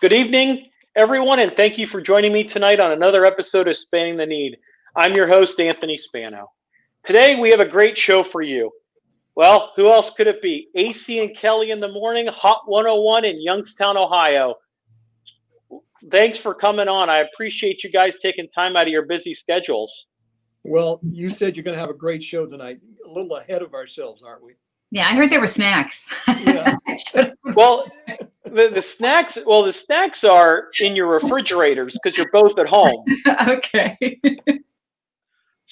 Good evening, everyone, and thank you for joining me tonight on another episode of Spanning the Need. I'm your host, Anthony Spano. Today, we have a great show for you. Well, who else could it be? AC and Kelly in the morning, Hot 101 in Youngstown, Ohio. Thanks for coming on. I appreciate you guys taking time out of your busy schedules. Well, you said you're going to have a great show tonight. A little ahead of ourselves, aren't we? Yeah, I heard there were snacks. Yeah. Well, the snacks are in your refrigerators because you're both at home. Okay.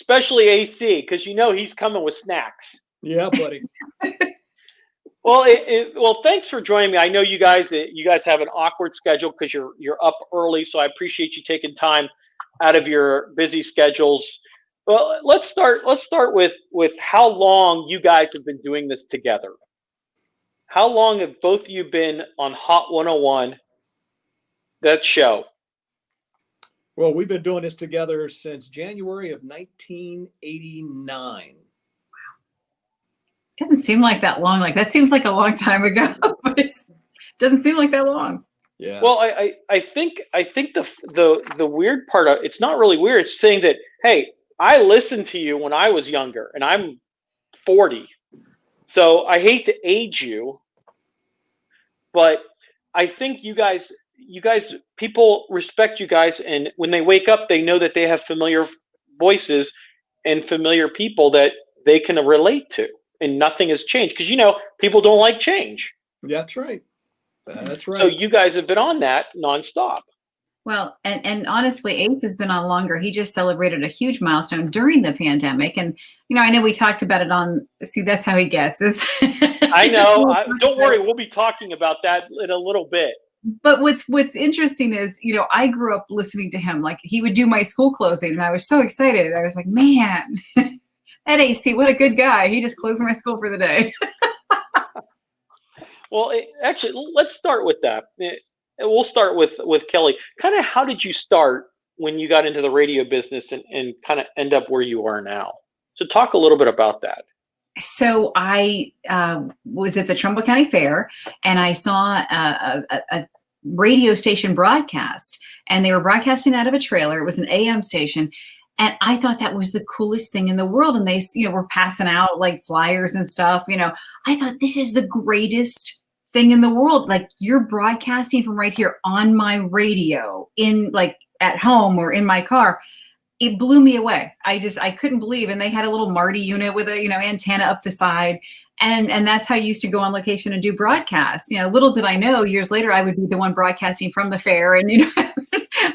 Especially AC, because you know he's coming with snacks. Yeah, buddy. Well, well, thanks for joining me. I know you guys have an awkward schedule because you're up early, so I appreciate you taking time out of your busy schedules. Well, let's start with how long you guys have been doing this together. How long have both of you been on Hot 101, that show? Well, we've been doing this together since January of 1989. Doesn't seem like that long. Like that seems like a long time ago, but it doesn't seem like that long. Yeah. Well, I think the weird part of it's not really weird. It's saying that, hey, I listened to you when I was younger, and I'm 40. So I hate to age you, but I think you guys, people respect you guys, and when they wake up, they know that they have familiar voices and familiar people that they can relate to, and nothing has changed because people don't like change. That's right. That's right. So you guys have been on that nonstop. Well, and honestly, Ace has been on longer. He just celebrated a huge milestone during the pandemic. And, I know we talked about it on, see, that's how he guesses. I know. Don't worry. We'll be talking about that in a little bit. But what's interesting is, I grew up listening to him. Like he would do my school closing and I was so excited. I was like, man, that AC, what a good guy. He just closed my school for the day. Well, actually, let's start with that. We'll start with Kelly. Kind of how did you start when you got into the radio business and kind of end up where you are now? So talk a little bit about that. So I was at the Trumbull County Fair and I saw a radio station broadcast, and they were broadcasting out of a trailer. It was an AM station. And I thought that was the coolest thing in the world. And they, were passing out like flyers and stuff. I thought this is the greatest thing in the world. Like you're broadcasting from right here on my radio in like at home or in my car. It blew me away. I couldn't believe. And they had a little Marty unit with a, antenna up the side. And that's how I used to go on location and do broadcasts. Little did I know years later, I would be the one broadcasting from the fair. And,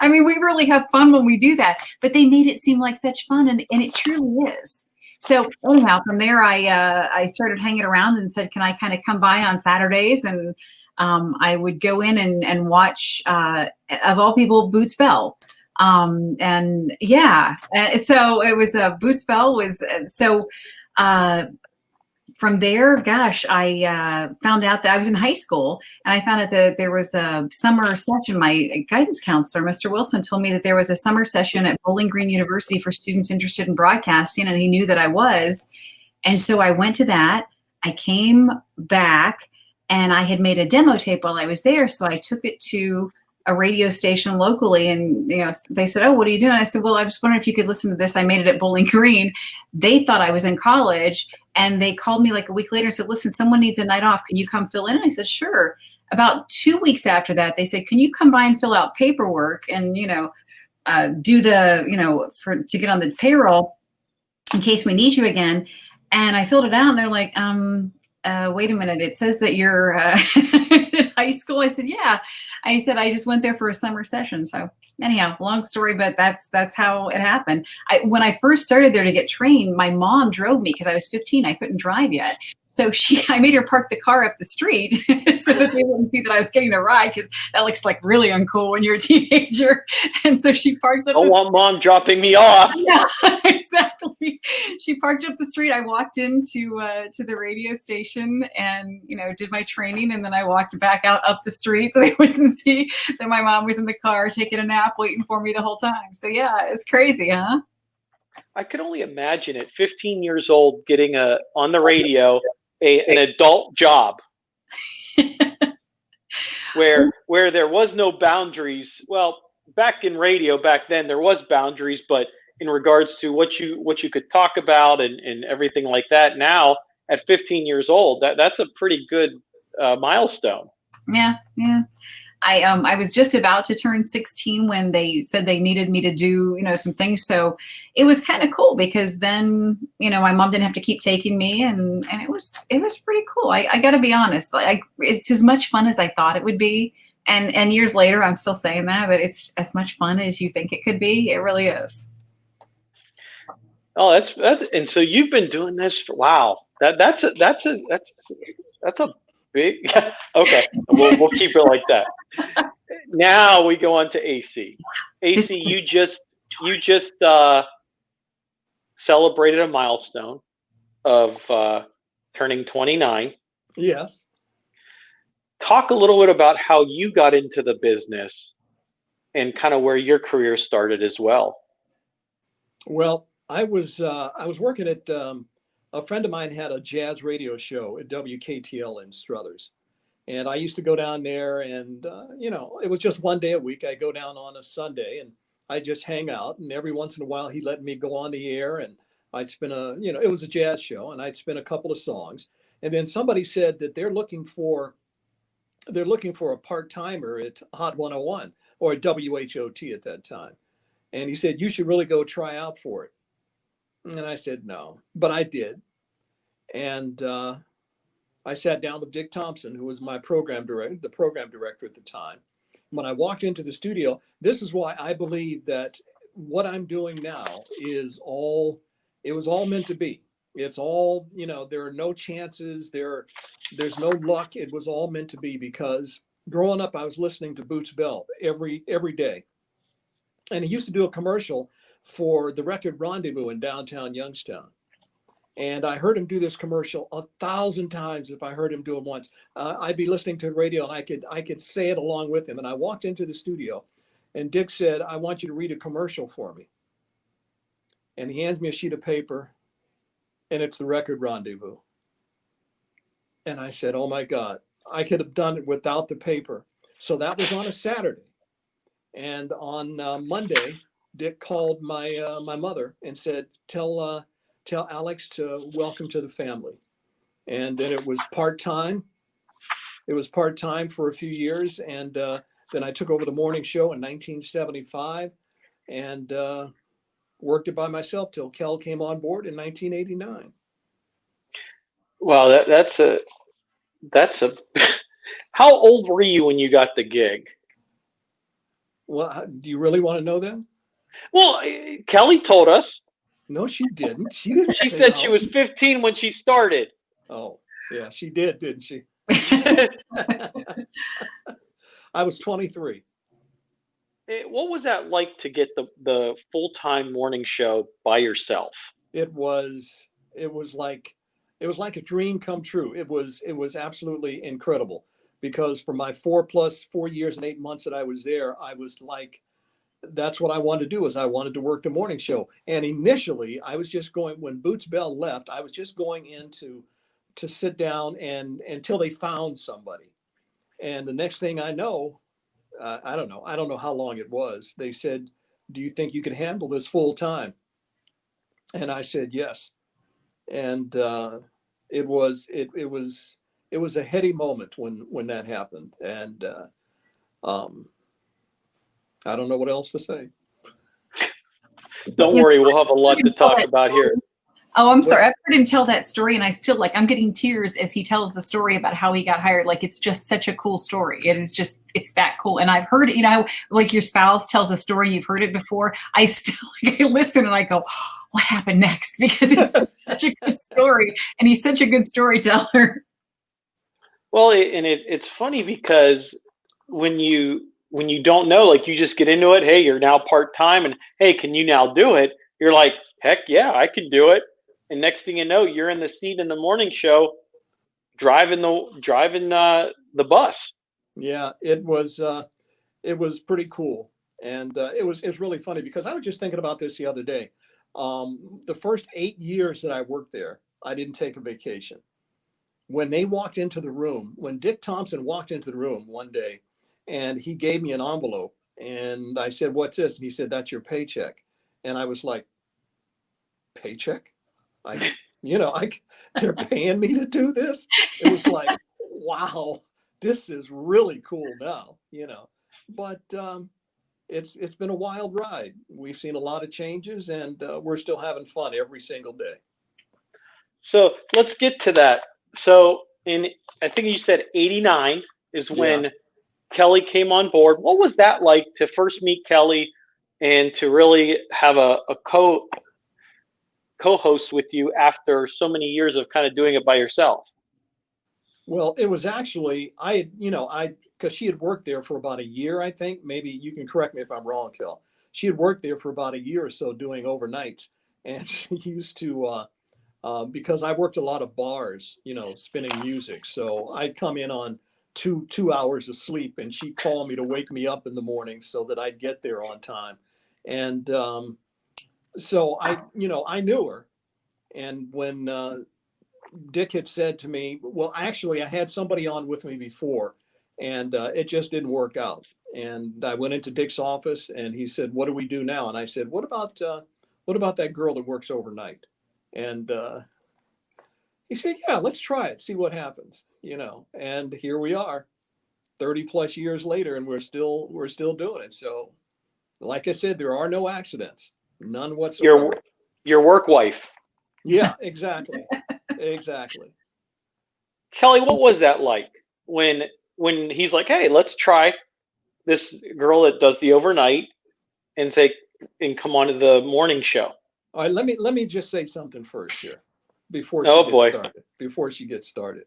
I mean, we really have fun when we do that, but they made it seem like such fun. And it truly is. So anyhow, from there, I started hanging around and said, can I kind of come by on Saturdays? And I would go in and watch, of all people, Boots Bell. And yeah, so it was Boots Bell was so from there, gosh, I found out that I was in high school and I found out that there was a summer session. My guidance counselor, Mr. Wilson, told me that there was a summer session at Bowling Green University for students interested in broadcasting, and he knew that I was. And so I went to that. I came back and I had made a demo tape while I was there. So I took it to a radio station locally, and they said, oh, what are you doing? I said, well, I was wondering if you could listen to this. I made it at Bowling Green. They thought I was in college, and they called me like a week later and said, listen, someone needs a night off. Can you come fill in? And I said, sure. About 2 weeks after that, they said, can you come by and fill out paperwork and, do the, to get on the payroll in case we need you again. And I filled it out, and they're like, wait a minute, it says that you're in high school. I said, yeah. I said, I just went there for a summer session. So anyhow, long story, but that's how it happened. When I first started there to get trained, my mom drove me because I was 15. I couldn't drive yet. So I made her park the car up the street so that they wouldn't see that I was getting a ride, because that looks like really uncool when you're a teenager. And so she parked up. I don't want mom dropping me off. Yeah, exactly. She parked up the street. I walked into to the radio station and did my training, and then I walked back out up the street so they wouldn't see that my mom was in the car taking a nap, waiting for me the whole time. So yeah, it's crazy, huh? I could only imagine at 15 years old getting on the radio an adult job. where there was no boundaries. Well, back in radio back then there was boundaries, but in regards to what you could talk about and everything like that. Now at 15 years old, that's a pretty good milestone. Yeah, yeah. I was just about to turn 16 when they said they needed me to do, some things. So it was kind of cool because then, my mom didn't have to keep taking me and it was pretty cool. I got to be honest. It's as much fun as I thought it would be. And years later, I'm still saying that it's as much fun as you think it could be. It really is. Oh, that's and so you've been doing this for, wow. That's a big, okay. We'll keep it like that. Now we go on to AC. AC, you just celebrated a milestone of turning 29. Yes. Talk a little bit about how you got into the business and kind of where your career started as well. Well, I was working at a friend of mine had a jazz radio show at WKTL in Struthers. And I used to go down there and, it was just one day a week. I go down on a Sunday and I just hang out. And every once in a while, he let me go on the air and I'd spin it was a jazz show and I'd spin a couple of songs. And then somebody said that they're looking for a part-timer at Hot 101 or at WHOT at that time. And he said, you should really go try out for it. And I said, no, but I did. And I sat down with Dick Thompson, who was the program director at the time. When I walked into the studio, this is why I believe that what I'm doing now it was all meant to be. It's all, there are no chances. There's no luck. It was all meant to be because growing up, I was listening to Boots Bell every day. And he used to do a commercial for the record Rendezvous in downtown Youngstown. And I heard him do this commercial 1,000 times. If I heard him do it once, I'd be listening to the radio and I could say it along with him. And I walked into the studio and Dick said, I want you to read a commercial for me. And he hands me a sheet of paper and it's the record Rendezvous. And I said, oh my God, I could have done it without the paper. So that was on a Saturday. And on Monday, Dick called my mother and said, tell Alex to welcome to the family. And then it was part-time. It was part-time for a few years. And then I took over the morning show in 1975 and worked it by myself till Kel came on board in 1989. Wow, that's a how old were you when you got the gig? Well, do you really want to know that? Well, Kelly told us. No, she didn't. She didn't. She said she was 15 when she started. Oh, yeah, she did, didn't she? I was 23. What was that like to get the full-time morning show by yourself? It was like a dream come true. It was absolutely incredible because for my 4 years and 8 months that I was there, I was like, that's what I wanted to do is I wanted to work the morning show. And initially I was just going, when Boots Bell left, I was just going in to sit down and until they found somebody. And the next thing I know, I don't know how long it was. They said, do you think you can handle this full time? And I said, yes. And it was a heady moment when that happened. And I don't know what else to say. Don't worry, we'll have a lot to talk about here. Oh, I'm sorry. I've heard him tell that story and I still I'm getting tears as he tells the story about how he got hired. Like, it's just such a cool story. It's that cool. And I've heard, like your spouse tells a story, you've heard it before. I still I listen and I go, what happened next? Because it's such a good story and he's such a good storyteller. Well, it's funny because when you don't know, like you just get into it. Hey, you're now part-time and hey, can you now do it? You're like, heck yeah, I can do it. And next thing you know, you're in the seat in the morning show, driving the bus. Yeah, it was pretty cool. And it was really funny because I was just thinking about this the other day. The first 8 years that I worked there, I didn't take a vacation. When they walked into the room, when Dick Thompson walked into the room one day, and he gave me an envelope, and I said, "What's this?" And he said, "That's your paycheck." And I was like, "Paycheck? They're paying me to do this?" It was like, wow, this is really cool now, but it's been a wild ride. We've seen a lot of changes, and we're still having fun every single day. So let's get to that. So I think you said 89 is when Kelly came on board. What was that like to first meet Kelly and to really have a co-host with you after so many years of kind of doing it by yourself? Well, it was actually, because she had worked there for about a year, I think. Maybe you can correct me if I'm wrong, Kel. She had worked there for about a year or so doing overnights. And she used to, because I worked a lot of bars, spinning music. So I'd come in on two hours of sleep, and she'd call me to wake me up in the morning so that I'd get there on time. And so I knew her. And when Dick had said to me, well, actually, I had somebody on with me before, and it just didn't work out. And I went into Dick's office, and he said, "What do we do now?" And I said, what about that girl that works overnight?" And he said, "Yeah, let's try it, see what happens." And here we are 30 plus years later, and we're still doing it. So like I said, there are no accidents, none whatsoever. Your work wife. Yeah, exactly. Exactly. Kelly, what was that like when he's like, "Hey, let's try this girl that does the overnight and come on to the morning show"? All right, let me just say something first here before she gets started.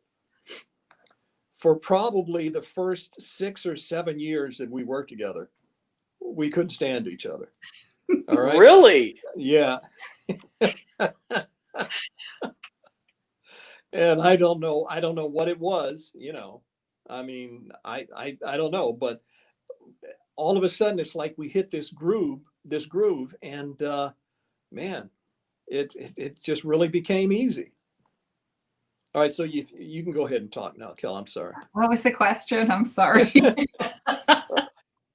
For probably the first 6 or 7 years that we worked together, we couldn't stand each other. All right. Really? Yeah. And I don't know what it was, I mean, I don't know, but all of a sudden it's like we hit this groove, and man, it just really became easy. All right, so you can go ahead and talk now, Kel. I'm sorry. What was the question? I'm sorry.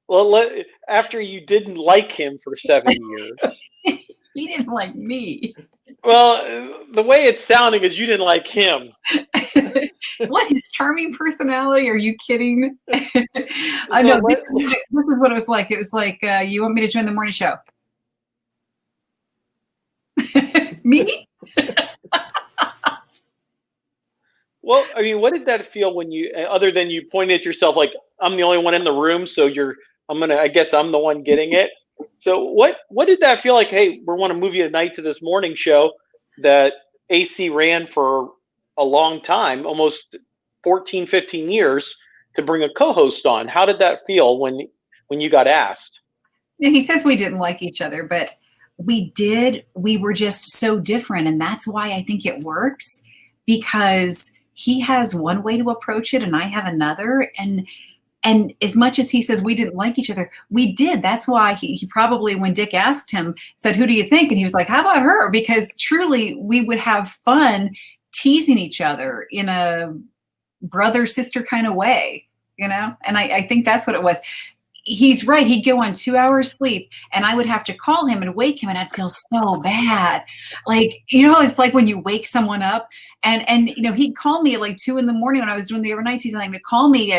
Well, after you didn't like him for 7 years. He didn't like me. Well, the way it's sounding is you didn't like him. What, his charming personality? Are you kidding? I know. This is what it was like. It was like, you want me to join the morning show? Me? Well, I mean, what did that feel when other than you pointed at yourself like, I'm the only one in the room, so I guess I'm the one getting it. So what did that feel like? Hey, we want to move you tonight to this morning show that AC ran for a long time, almost 14, 15 years, to bring a co-host on. How did that feel when you got asked? He says we didn't like each other, but we did. We were just so different. And that's why I think it works, because he has one way to approach it and I have another. And as much as he says we didn't like each other, we did. That's why he probably, when Dick asked him, said, "Who do you think?" And he was like, "How about her?" Because truly we would have fun teasing each other in a brother-sister kind of way, And I think that's what it was. He's right. He'd go on 2 hours sleep and I would have to call him and wake him, and I'd feel so bad. Like, it's like when you wake someone up and he'd call me at like 2 a.m. when I was doing the overnights. He'd like to call me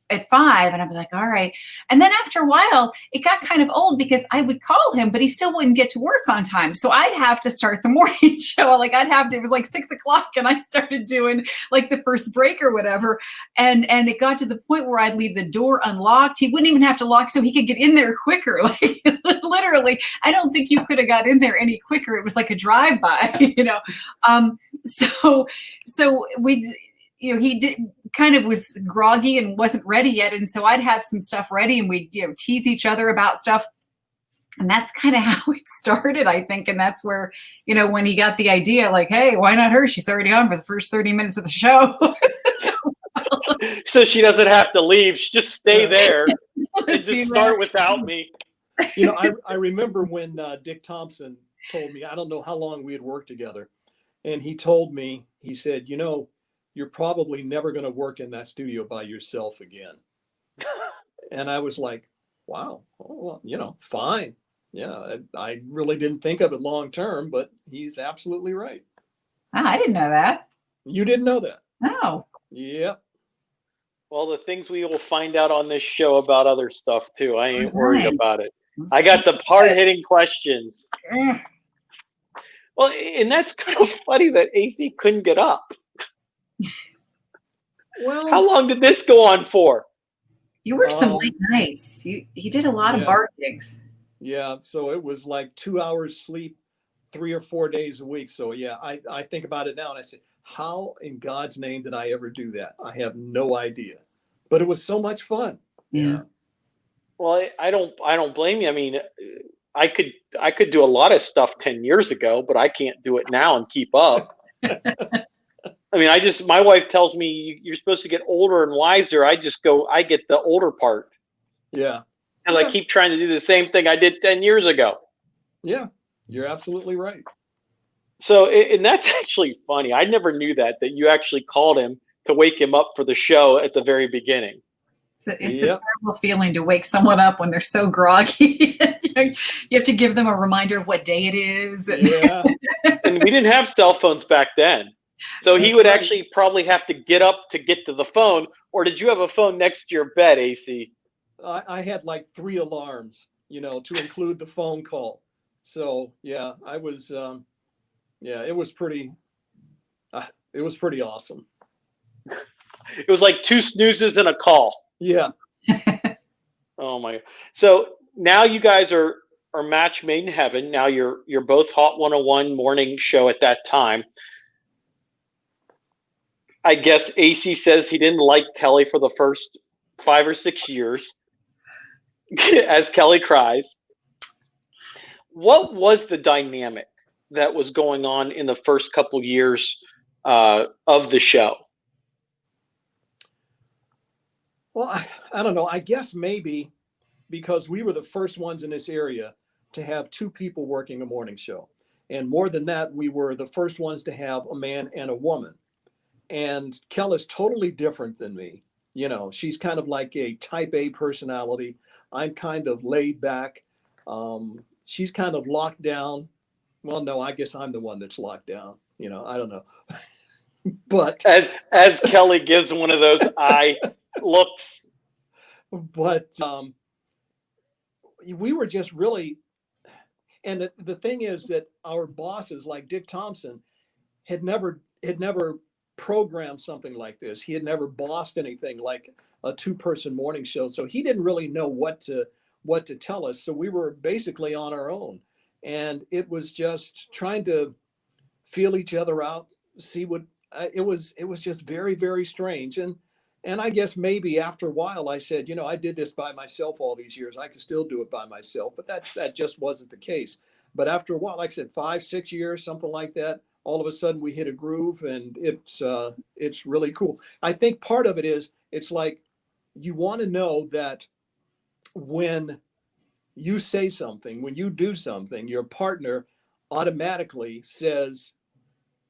at 5, and I'd be like, all right. And then after a while, it got kind of old because I would call him, but he still wouldn't get to work on time. So I'd have to start the morning show. Like it was like 6 o'clock and I started doing like the first break or whatever. And it got to the point where I'd leave the door unlocked. He wouldn't even have to lock so he could get in there quicker. Like literally, I don't think you could have got in there any quicker. It was like a drive-by, So he did kind of was groggy and wasn't ready yet. And so I'd have some stuff ready and we'd, tease each other about stuff. And that's kind of how it started, I think. And that's where, when he got the idea, like, hey, why not her? She's already on for the first 30 minutes of the show. So she doesn't have to leave. She just stay there and just start without me. I remember when Dick Thompson told me, I don't know how long we had worked together. And he told me, he said, you're probably never going to work in that studio by yourself again. And I was like, wow, well, fine. Yeah, I really didn't think of it long term, but he's absolutely right. I didn't know that. You didn't know that? No. Yep. Well, the things we will find out on this show about other stuff too. I ain't worried Right. about it. I got the hard-hitting questions. Ugh. Well, and that's kind of funny that AC couldn't get up. Well, How long did this go on for? You worked some late nights. You did a lot of bar gigs. Yeah, so it was like 2 hours sleep 3 or 4 days a week. So yeah, I think about it now and I say, how in God's name did I ever do that? I have no idea, but it was so much fun. Yeah. Well, I don't blame you. I mean, I could do a lot of stuff 10 years ago, but I can't do it now and keep up. I mean, my wife tells me you're supposed to get older and wiser. I get the older part. Yeah. And I keep trying to do the same thing I did 10 years ago. Yeah, you're absolutely right. So, and that's actually funny. I never knew that you actually called him to wake him up for the show at the very beginning. It's a terrible feeling to wake someone up when they're so groggy. You have to give them a reminder of what day it is. Yeah. And we didn't have cell phones back then. So he would actually probably have to get up to get to the phone. Or did you have a phone next to your bed, AC? I had like 3 alarms, to include the phone call. So yeah, I was, it was pretty awesome. It was like 2 snoozes and a call. Yeah. Oh my! So now you guys are match made in heaven. Now you're both Hot 101 morning show at that time. I guess AC says he didn't like Kelly for the first 5 or 6 years, as Kelly cries. What was the dynamic that was going on in the first couple years of the show? Well, I don't know. I guess maybe because we were the first ones in this area to have 2 people working a morning show. And more than that, we were the first ones to have a man and a woman. And Kelly's totally different than me. She's kind of like a type A personality. I'm kind of laid back. She's kind of locked down. Well, no, I guess I'm the one that's locked down. I don't know. But as Kelly gives one of those eye looks. But we were just really, and the thing is that our bosses like Dick Thompson had never programmed something like this. He had never bossed anything like a 2-person morning show. So he didn't really know what to tell us. So we were basically on our own. And it was just trying to feel each other out, see what it was just very, very strange. And I guess maybe after a while I said, I did this by myself all these years. I can still do it by myself, but that just wasn't the case. But after a while, like I said, 5, 6 years, something like that, all of a sudden we hit a groove, and it's really cool. I think part of it is, it's like you want to know that when you say something, when you do something, your partner automatically says,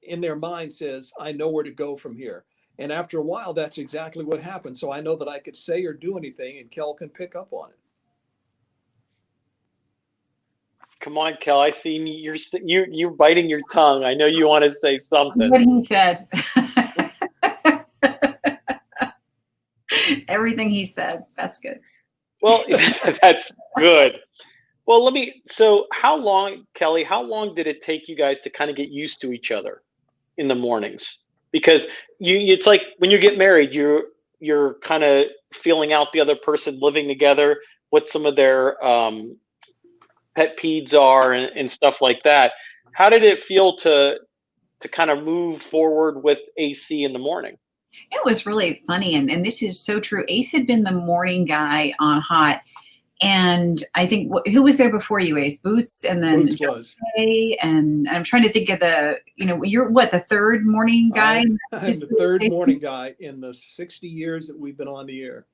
in their mind says, I know where to go from here. And after a while, that's exactly what happened. So I know that I could say or do anything, and Kel can pick up on it. Come on, Kel. I see you're biting your tongue. I know you want to say something. What he said. Everything he said. That's good. Well, that's good. Well, so how long, Kelly, how long did it take you guys to kind of get used to each other in the mornings? Because it's like when you get married, you're kind of feeling out the other person, living together, what some of their pet peeves are and stuff like that. How did it feel to kind of move forward with AC in the morning? It was really funny. And this is so true. Ace had been the morning guy on Hot. And I think, who was there before you, Ace? Boots, and then Boots was. And I'm trying to think of you're what, the 3rd morning guy? I'm the 3rd morning guy in the 60 years that we've been on the air.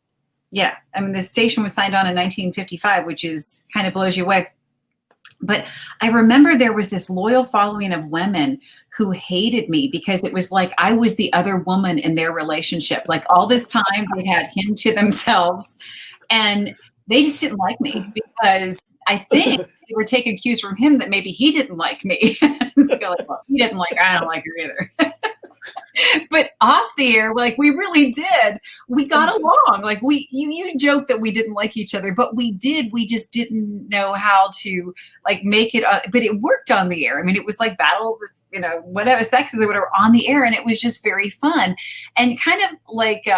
Yeah. I mean, the station was signed on in 1955, which is kind of blows you away. But I remember there was this loyal following of women who hated me because it was like I was the other woman in their relationship. Like all this time they had him to themselves. And they just didn't like me because I think they were taking cues from him that maybe he didn't like me. So like, well, he didn't like her, I don't like her either. But off the air, like we really did. We got along. Like you joke that we didn't like each other, but we did. We just didn't know how to like make it. But it worked on the air. I mean, it was like battle over, whatever, sexes or whatever on the air, and it was just very fun and kind of like.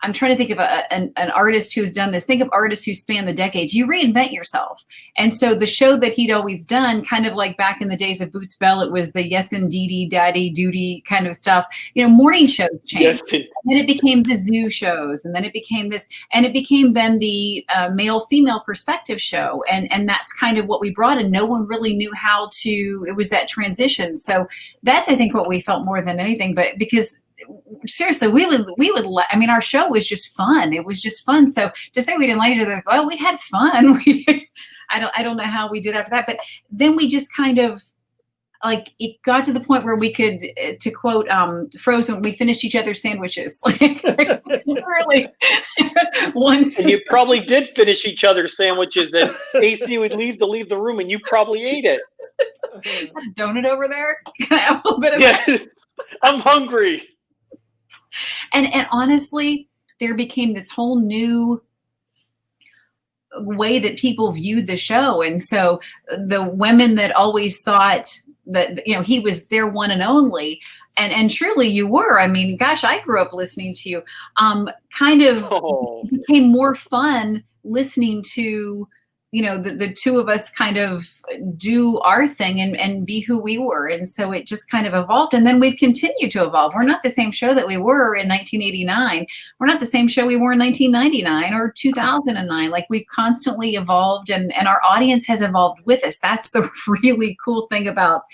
I'm trying to think of an artist who's done this. Think of artists who span the decades. You reinvent yourself. And so the show that he'd always done, kind of like back in the days of Boots Bell, it was the yes indeedy, daddy duty kind of stuff. Morning shows changed. Yes. And then it became the zoo shows. And then it became this, and it became then the male-female perspective show. And that's kind of what we brought. And no one really knew how to, it was that transition. So that's, I think, what we felt more than anything. But because seriously, we would, I mean, our show was just fun. It was just fun. So to say we didn't like each other, well, we had fun. I don't know how we did after that, but then we just kind of like, it got to the point where we could, to quote Frozen, we finished each other's sandwiches. Like really once. And you probably did finish each other's sandwiches. Then AC would leave the room and you probably ate it. A donut over there? Can I have a little bit of that? I'm hungry. And honestly, there became this whole new way that people viewed the show. And so the women that always thought that, he was their one and only, and truly you were. I mean, gosh, I grew up listening to you. Became more fun listening to, the two of us kind of do our thing and be who we were. And so it just kind of evolved. And then we've continued to evolve. We're not the same show that we were in 1989. We're not the same show we were in 1999 or 2009. Like we've constantly evolved and our audience has evolved with us. That's the really cool thing about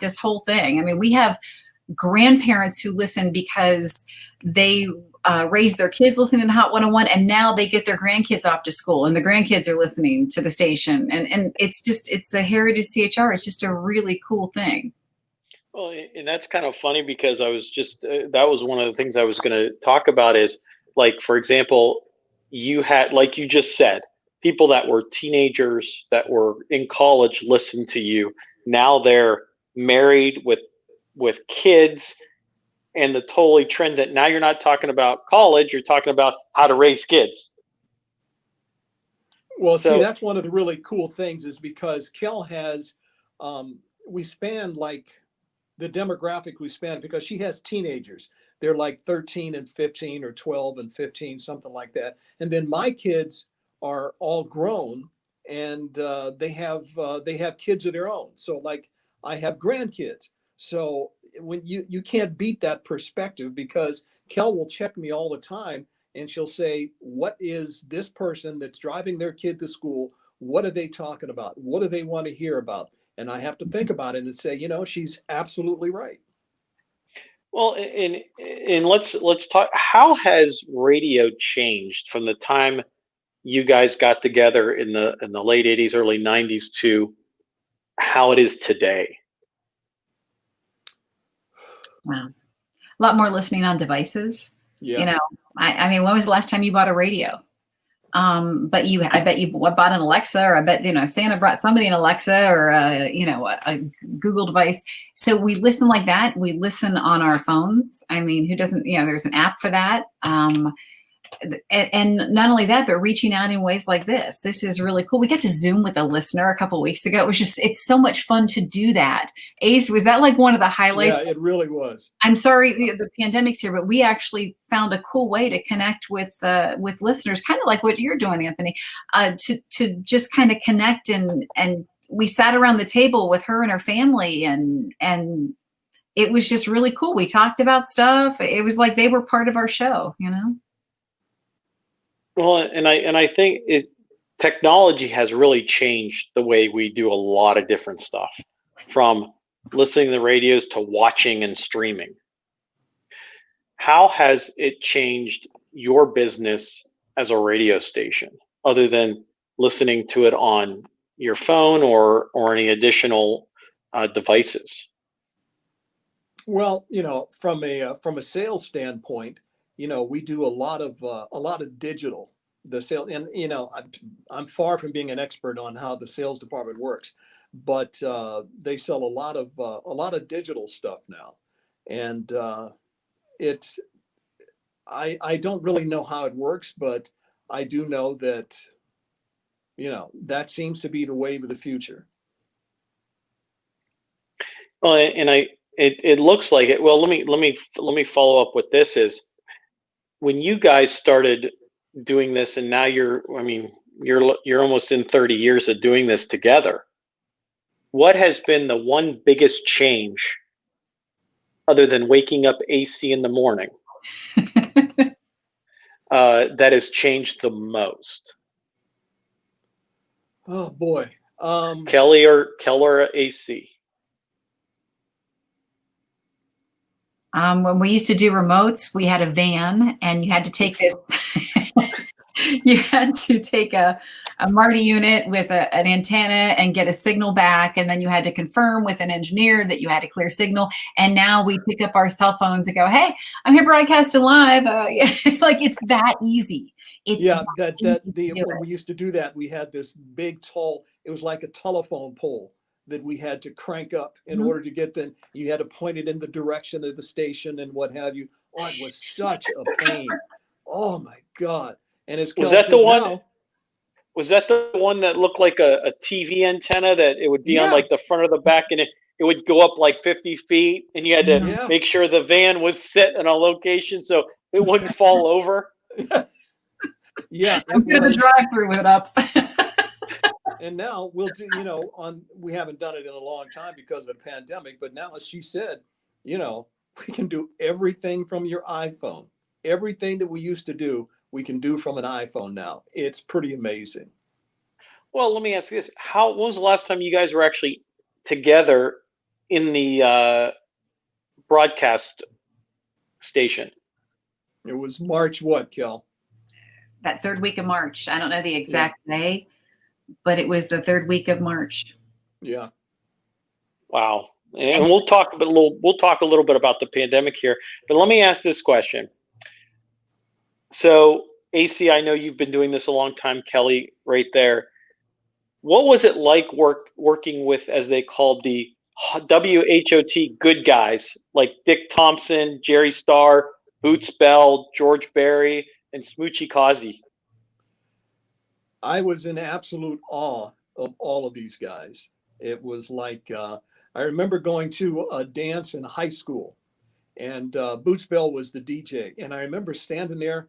this whole thing. I mean, we have grandparents who listen because they raise their kids listening to Hot 101, and now they get their grandkids off to school and the grandkids are listening to the station. And it's a heritage CHR. It's just a really cool thing. Well, and that's kind of funny because I was just, that was one of the things I was going to talk about is like, for example, you had, like you just said, people that were teenagers that were in college listened to you. Now they're married with kids. And the totally trend that now you're not talking about college, you're talking about how to raise kids. Well, see, that's one of the really cool things is because Kel has, we span like the demographic we span because she has teenagers. They're like 13 and 15 or 12 and 15, something like that. And then my kids are all grown and they have kids of their own. So like I have grandkids. So when you can't beat that perspective because Kel will check me all the time and she'll say, what is this person that's driving their kid to school? What are they talking about? What do they want to hear about? And I have to think about it and say, she's absolutely right. Well, and let's talk, how has radio changed from the time you guys got together in the late 80s, early 90s to how it is today? Wow. A lot more listening on devices. Yeah. I mean, when was the last time you bought a radio? But I bet you bought an Alexa, or I bet, Santa brought somebody an Alexa or a Google device. So we listen like that. We listen on our phones. I mean, who doesn't, there's an app for that. And not only that, but reaching out in ways like this. This is really cool. We got to Zoom with a listener a couple of weeks ago. It's so much fun to do that. Ace, was that like one of the highlights? Yeah, it really was. I'm sorry, the pandemic's here, but we actually found a cool way to connect with listeners, kind of like what you're doing, Anthony, to just kind of connect and we sat around the table with her and her family and it was just really cool. We talked about stuff. It was like they were part of our show, Well, and I think technology has really changed the way we do a lot of different stuff, from listening to the radios to watching and streaming. How has it changed your business as a radio station, other than listening to it on your phone or any additional devices? Well, from a sales standpoint, we do a lot of digital. the sale. And, I'm far from being an expert on how the sales department works, but they sell a lot of digital stuff now. And I don't really know how it works, but I do know that, that seems to be the wave of the future. Well, and it looks like it. Well, let me follow up with this is when you guys started doing this, and now you're almost in 30 years of doing this together. What has been the one biggest change other than waking up AC in the morning that has changed the most? Oh boy. Kelly or AC? When we used to do remotes, we had a van, and you had to take this. You had to take a Marty unit with an antenna and get a signal back, and then you had to confirm with an engineer that you had a clear signal. And now we pick up our cell phones and go, "Hey, I'm here broadcasting live." Like it's that easy. When we used to do that, we had this big tall. It was like a telephone pole that we had to crank up in order to get them. You had to point it in the direction of the station and what have you. Oh, it was such a pain. Oh my God. And it's was that the one? Now, was that the one that looked like a TV antenna that it would be on like the front or the back, and it would go up like 50 feet, and you had to make sure the van was set in a location so it wouldn't fall over? Yeah. I'm going to drive through it up. And now we'll do, we haven't done it in a long time because of the pandemic, but now, as she said, we can do everything from your iPhone. Everything that we used to do, we can do from an iPhone now. It's pretty amazing. Well, let me ask you this. When was the last time you guys were actually together in the broadcast station? It was March what, Kel? That third week of March. I don't know the exact day, but it was the third week of March. Yeah. Wow. And we'll talk a little bit about the pandemic here, but let me ask this question. So, AC, I know you've been doing this a long time. Kelly, right there. What was it like working with, as they called, the WHOT good guys like Dick Thompson, Jerry Starr, Boots Bell, George Barry, and Smoochie Causey? I was in absolute awe of all of these guys. It was like, I remember going to a dance in high school, and Boots Bell was the DJ. And I remember standing there,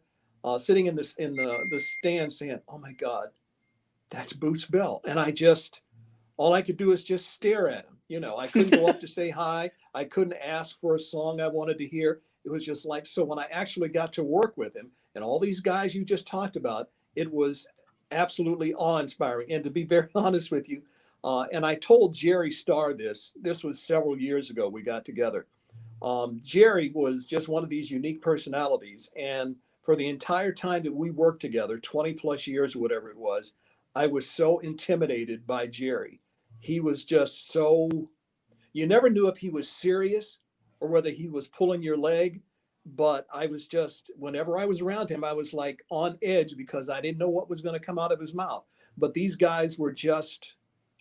sitting in the stand saying, "Oh my God, that's Boots Bell." And all I could do is just stare at him. I couldn't go up to say hi. I couldn't ask for a song I wanted to hear. It was just like, so when I actually got to work with him and all these guys you just talked about, it was absolutely awe-inspiring. And to be very honest with you, and I told Jerry Starr this was several years ago we got together. Jerry was just one of these unique personalities. And for the entire time that we worked together, 20 plus years or whatever it was, I was so intimidated by Jerry. He was just so, you never knew if he was serious or whether he was pulling your leg. But I was just, whenever I was around him, I was like on edge because I didn't know what was going to come out of his mouth. But these guys were just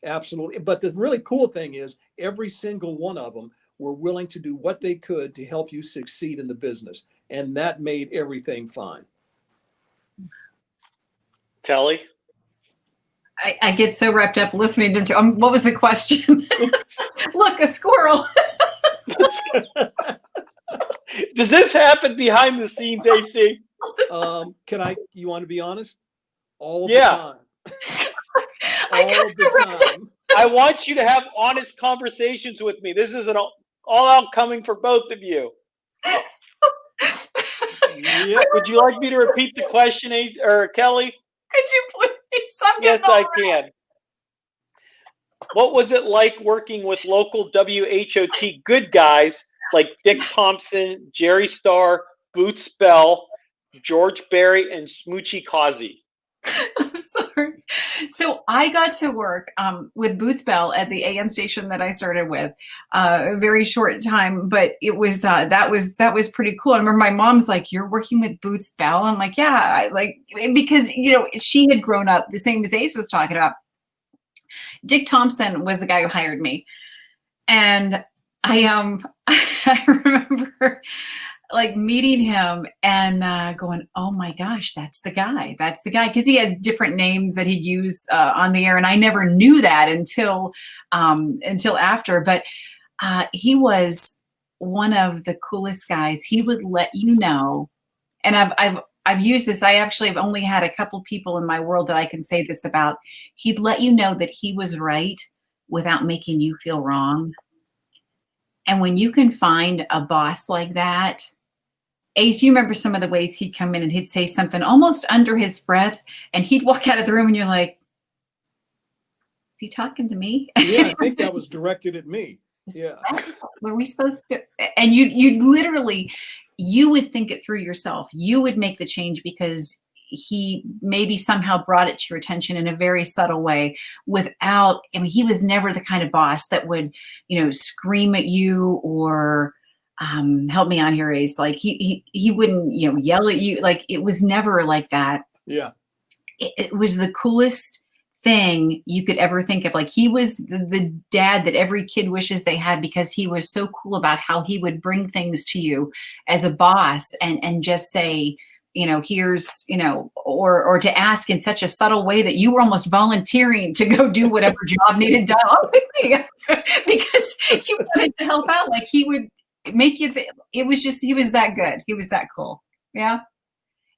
absolutely, but the really cool thing is every single one of them were willing to do what they could to help you succeed in the business. And that made everything fine. Kelly? I get so wrapped up listening to them. What was the question? Look, a squirrel. Does this happen behind the scenes, AC? You want to be honest? All the time. All the time. I want you to have honest conversations with me. This is an all-out coming for both of you. Yep. Would you like me to repeat the question, or Kelly? Could you please? Yes, I can. What was it like working with local WHOT good guys like Dick Thompson, Jerry Starr, Boots Bell, George Barry, and Smoochie Causey? I'm sorry. So I got to work with Boots Bell at the AM station that I started with, a very short time, but it was that was pretty cool. I remember my mom's like, "You're working with Boots Bell?" I'm like, "Yeah," because she had grown up the same as Ace was talking about. Dick Thompson was the guy who hired me, and I I remember like meeting him and going, "Oh my gosh, that's the guy. That's the guy." Because he had different names that he'd use on the air, and I never knew that until after. But he was one of the coolest guys. He would let you know, and I've used this. I actually have only had a couple people in my world that I can say this about. He'd let you know that he was right without making you feel wrong. And when you can find a boss like that, Ace, you remember some of the ways he'd come in and he'd say something almost under his breath, and he'd walk out of the room and you're like, is he talking to me? Yeah, I think that was directed at me. Yeah. Were we supposed to? And you'd literally, you would think it through yourself. You would make the change because he maybe somehow brought it to your attention in a very subtle way without, I mean, he was never the kind of boss that would, scream at you or help me on here, Ace. Like he wouldn't, yell at you. Like it was never like that. Yeah. It was the coolest thing you could ever think of. Like he was the dad that every kid wishes they had, because he was so cool about how he would bring things to you as a boss and just say, here's, or to ask in such a subtle way that you were almost volunteering to go do whatever job needed done because he wanted to help out. Like he would make you it was just, he was that good. He was that cool. Yeah.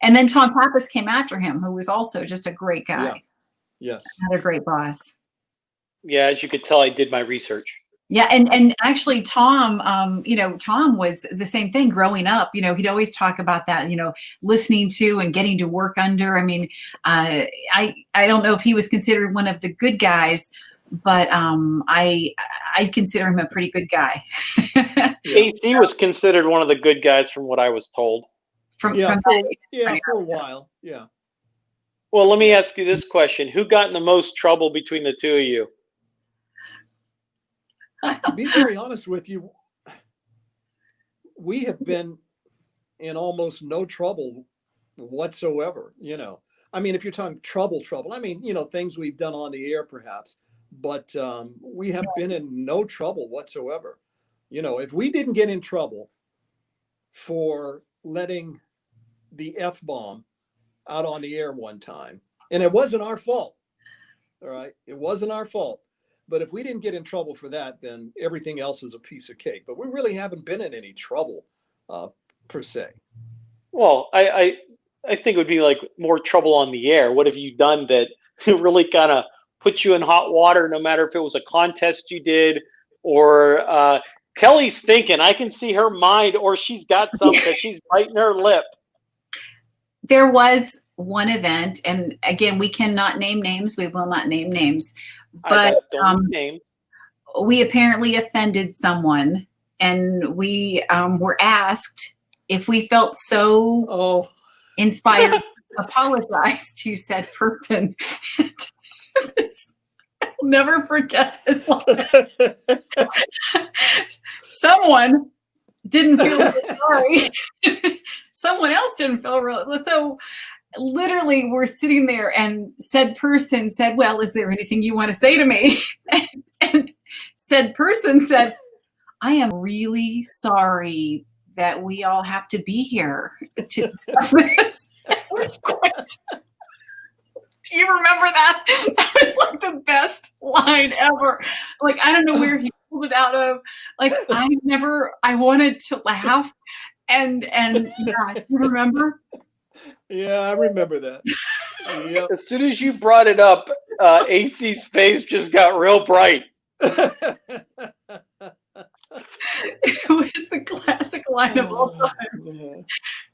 And then Tom Pappas came after him, who was also just a great guy. Yeah. Yes. Another great boss. Yeah, as you could tell, I did my research. Yeah, and actually Tom, Tom was the same thing growing up. He'd always talk about that, listening to and getting to work under. I mean, I don't know if he was considered one of the good guys, but I consider him a pretty good guy. AC was considered one of the good guys from what I was told. For a while. Yeah. Well, let me ask you this question. Who got in the most trouble between the two of you? To be very honest with you, we have been in almost no trouble whatsoever. I mean, if you're talking trouble, I mean, things we've done on the air perhaps, but we have been in no trouble whatsoever. If we didn't get in trouble for letting the F-bomb out on the air one time, and it wasn't our fault. All right. It wasn't our fault. But if we didn't get in trouble for that, then everything else is a piece of cake. But we really haven't been in any trouble per se. Well, I think it would be like more trouble on the air. What have you done that really kind of put you in hot water, no matter if it was a contest you did or Kelly's thinking, I can see her mind, or she's got something because she's biting her lip. There was one event, and again, we cannot name names. We will not name names. But we apparently offended someone, and we were asked if we felt so inspired to apologize to said person. I'll never forget this line. Someone didn't feel really sorry. Someone else didn't feel really so. Literally, we're sitting there, and said person said, "Well, is there anything you want to say to me?" And said person said, "I am really sorry that we all have to be here to discuss this." Do you remember that? That was like the best line ever. Like, I don't know where he pulled it out of. Like, I wanted to laugh. And yeah, you remember? Yeah, I remember that. Yep. As soon as you brought it up, AC's face just got real bright. It was the classic line of all times. Yeah.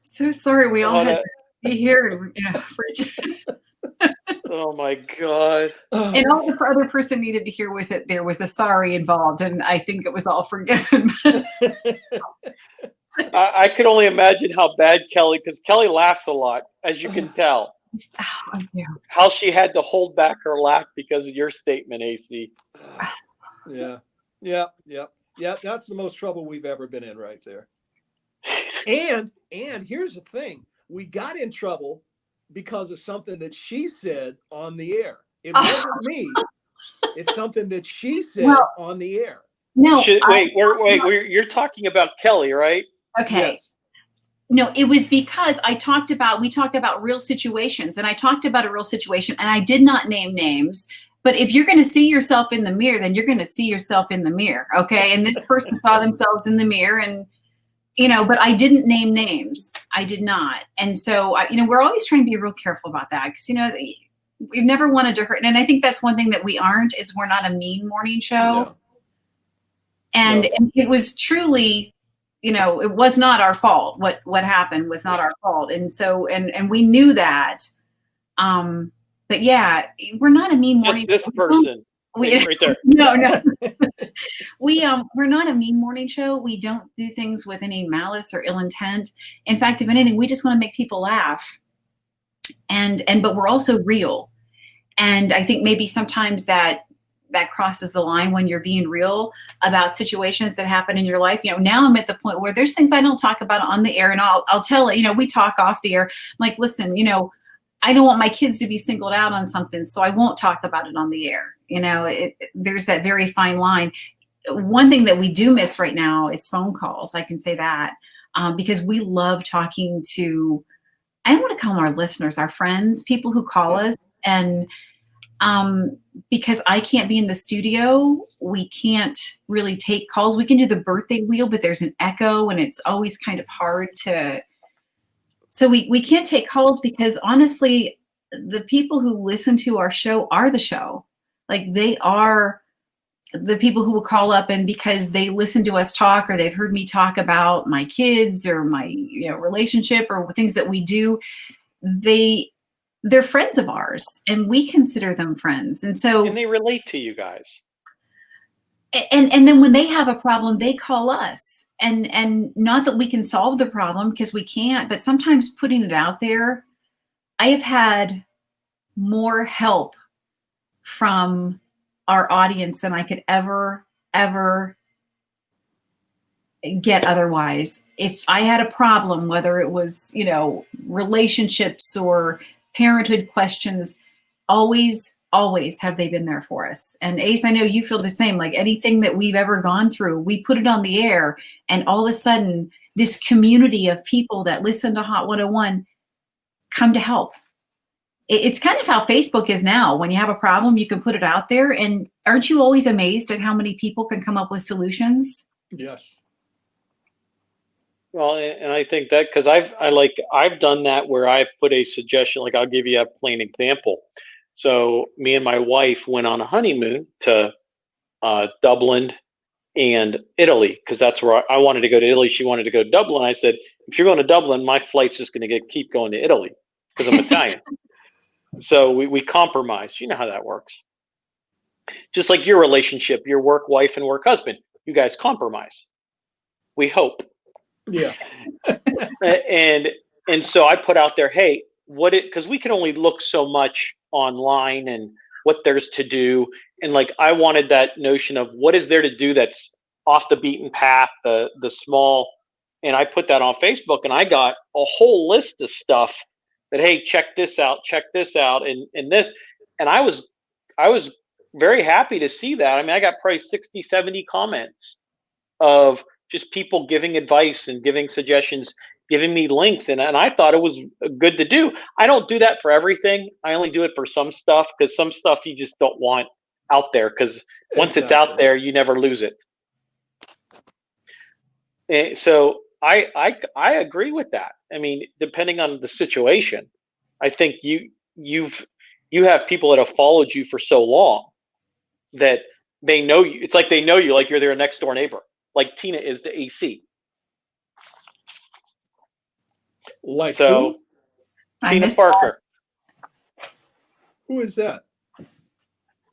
So sorry, we all had to be here. Yeah, Oh my God. And all the other person needed to hear was that there was a sorry involved, and I think it was all forgiven. I could only imagine how bad Kelly, because Kelly laughs a lot, as you can tell. I do. How she had to hold back her laugh because of your statement, AC. Yeah. That's the most trouble we've ever been in right there. And here's the thing. We got in trouble because of something that she said on the air. It wasn't me. It's something that she said on the air. No. Wait, you're talking about Kelly, right? Okay. Yes. No, it was because we talked about real situations, and I talked about a real situation, and I did not name names. But if you're going to see yourself in the mirror, then you're going to see yourself in the mirror. Okay. And this person saw themselves in the mirror, and, but I didn't name names. I did not. And so, we're always trying to be real careful about that because, we've never wanted to hurt. And I think that's one thing that we aren't, is we're not a mean morning show. No. And it was truly, it was not our fault. What happened was not our fault. And so, and we knew that. But yeah, we're not a mean morning show. Just this person. Right there. No. We're not a mean morning show. We don't do things with any malice or ill intent. In fact, if anything, we just want to make people laugh. But we're also real. And I think maybe sometimes that crosses the line when you're being real about situations that happen in your life. Now I'm at the point where there's things I don't talk about on the air, and I'll tell it, we talk off the air. I'm like, listen, I don't want my kids to be singled out on something, so I won't talk about it on the air. There's that very fine line. One thing that we do miss right now is phone calls. I can say that because we love talking to, I don't want to call them our listeners, our friends, people who call us. And because I can't be in the studio, we can't really take calls. We can do the birthday wheel, but there's an echo and it's always kind of hard to, so we can't take calls because honestly, the people who listen to our show are the show. Like they are the people who will call up, and because they listen to us talk or they've heard me talk about my kids or my relationship or things that we do, they're friends of ours and we consider them friends. And they relate to you guys. And then when they have a problem, they call us. And not that we can solve the problem, because we can't, but sometimes putting it out there, I have had more help from our audience than I could ever get otherwise. If I had a problem, whether it was, relationships or parenthood questions, always have they been there for us. And Ace, I know you feel the same. Like anything that we've ever gone through, we put it on the air, and all of a sudden this community of people that listen to Hot 101 come to help. It's kind of how Facebook is now. When you have a problem, you can put it out there. And aren't you always amazed at how many people can come up with solutions? Yes. Well, and I think that because I've done that where I've put a suggestion, like I'll give you a plain example. So me and my wife went on a honeymoon to Dublin and Italy, because that's where I wanted to go to Italy. She wanted to go to Dublin. I said, if you're going to Dublin, my flight's just going to keep going to Italy because I'm Italian. So we compromised. You know how that works. Just like your relationship, your work wife and work husband, you guys compromise. We hope. Yeah. and so I put out there, hey, because we can only look so much online and what there's to do. And like, I wanted that notion of what is there to do that's off the beaten path, the small, and I put that on Facebook, and I got a whole list of stuff that, hey, check this out, and this. And I was very happy to see that. I mean, I got probably 60, 70 comments of just people giving advice and giving suggestions, giving me links. And I thought it was good to do. I don't do that for everything. I only do it for some stuff, because some stuff you just don't want out there, because once it's out there, you never lose it. And so I agree with that. I mean, depending on the situation, I think you have people that have followed you for so long that they know you. It's like they know you, like you're their next door neighbor. Like Tina is the AC. Like so, who? Tina Parker. Who is that?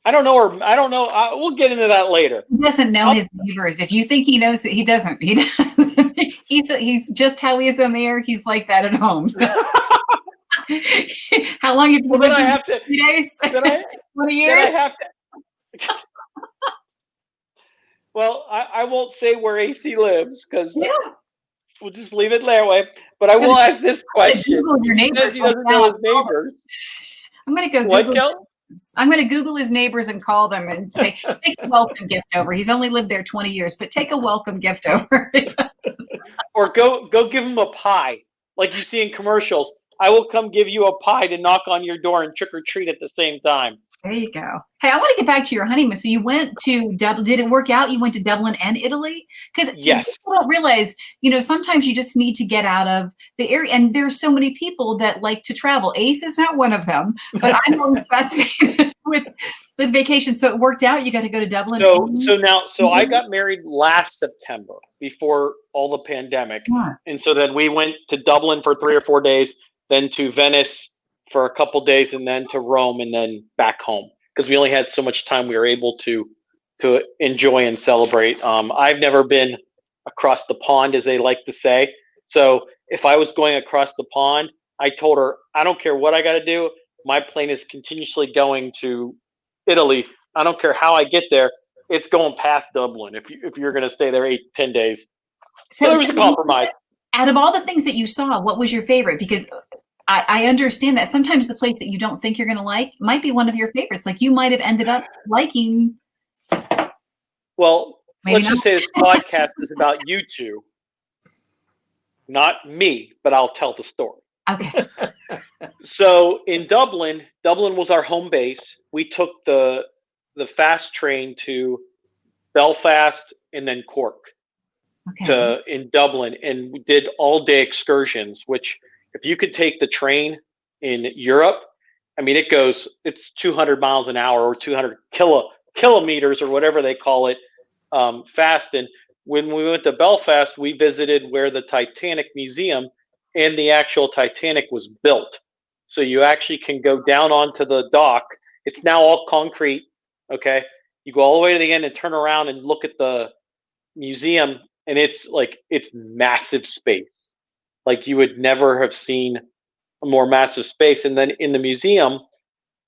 I don't know her. I don't know. We'll get into that later. He doesn't know his neighbors. If you think he knows it, he doesn't. He doesn't. He's just how he is on the air. He's like that at home. So. How long have you been Well, then I living? have to. 3 days? Then I 20 years? have to. Well, I won't say where AC lives because Yeah. we'll just leave it that way. But I will ask this I'm gonna question. Google your He says neighbors he right doesn't now. know his neighbors. I'm going to go What, Google. Kel? I'm going to Google his neighbors and call them and say, take a welcome gift over. He's only lived there 20 years, but take a welcome gift over. Or go give him a pie, like you see in commercials. I will come give you a pie to knock on your door and trick or treat at the same time. There you go. Hey, I want to get back to your honeymoon. So you went to Dublin. Did it work out? You went to Dublin and Italy? Because Yes. people don't realize, sometimes you just need to get out of the area. And there's so many people that like to travel. Ace is not one of them, but I'm always fascinated with vacation. So it worked out. You got to go to Dublin. So I got married last September before all the pandemic. Yeah. And so then we went to Dublin for 3 or 4 days, then to Venice for a couple days, and then to Rome, and then back home because we only had so much time. We were able to enjoy and celebrate. I've never been across the pond, as they like to say. So if I was going across the pond, I told her, I don't care what I got to do. My plane is continuously going to Italy. I don't care how I get there. It's going past Dublin if you're going to stay there 8-10 days. So there was a compromise. Out of all the things that you saw, what was your favorite? Because I understand that sometimes the place that you don't think you're going to like might be one of your favorites. Like you might have ended up liking. Well, Maybe let's just say this podcast is about you two, not me, but I'll tell the story. Okay. So in Dublin was our home base. We took the fast train to Belfast and then Cork in Dublin, and we did all-day excursions, which if you could take the train in Europe, I mean, it's 200 miles an hour or 200 kilometers or whatever they call it, fast. And when we went to Belfast, we visited where the Titanic Museum and the actual Titanic was built. So you actually can go down onto the dock. It's now all concrete. Okay. You go all the way to the end and turn around and look at the museum, and it's massive space. Like you would never have seen a more massive space. And then in the museum,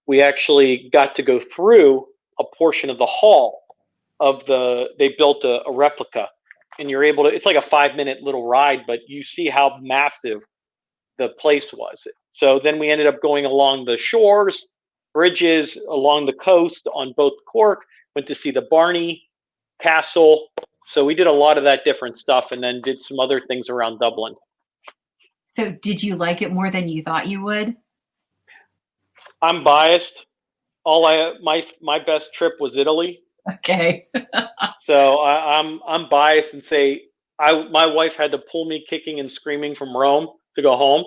we actually got to go through a portion of the hall they built a replica, and you're able to, it's like a 5-minute little ride, but you see how massive the place was. So then we ended up going along the shores, bridges along the coast on both Cork, went to see the Barney Castle. So we did a lot of that different stuff, and then did some other things around Dublin. So did you like it more than you thought you would? I'm biased. My best trip was Italy. Okay. So I'm biased and say my wife had to pull me kicking and screaming from Rome to go home.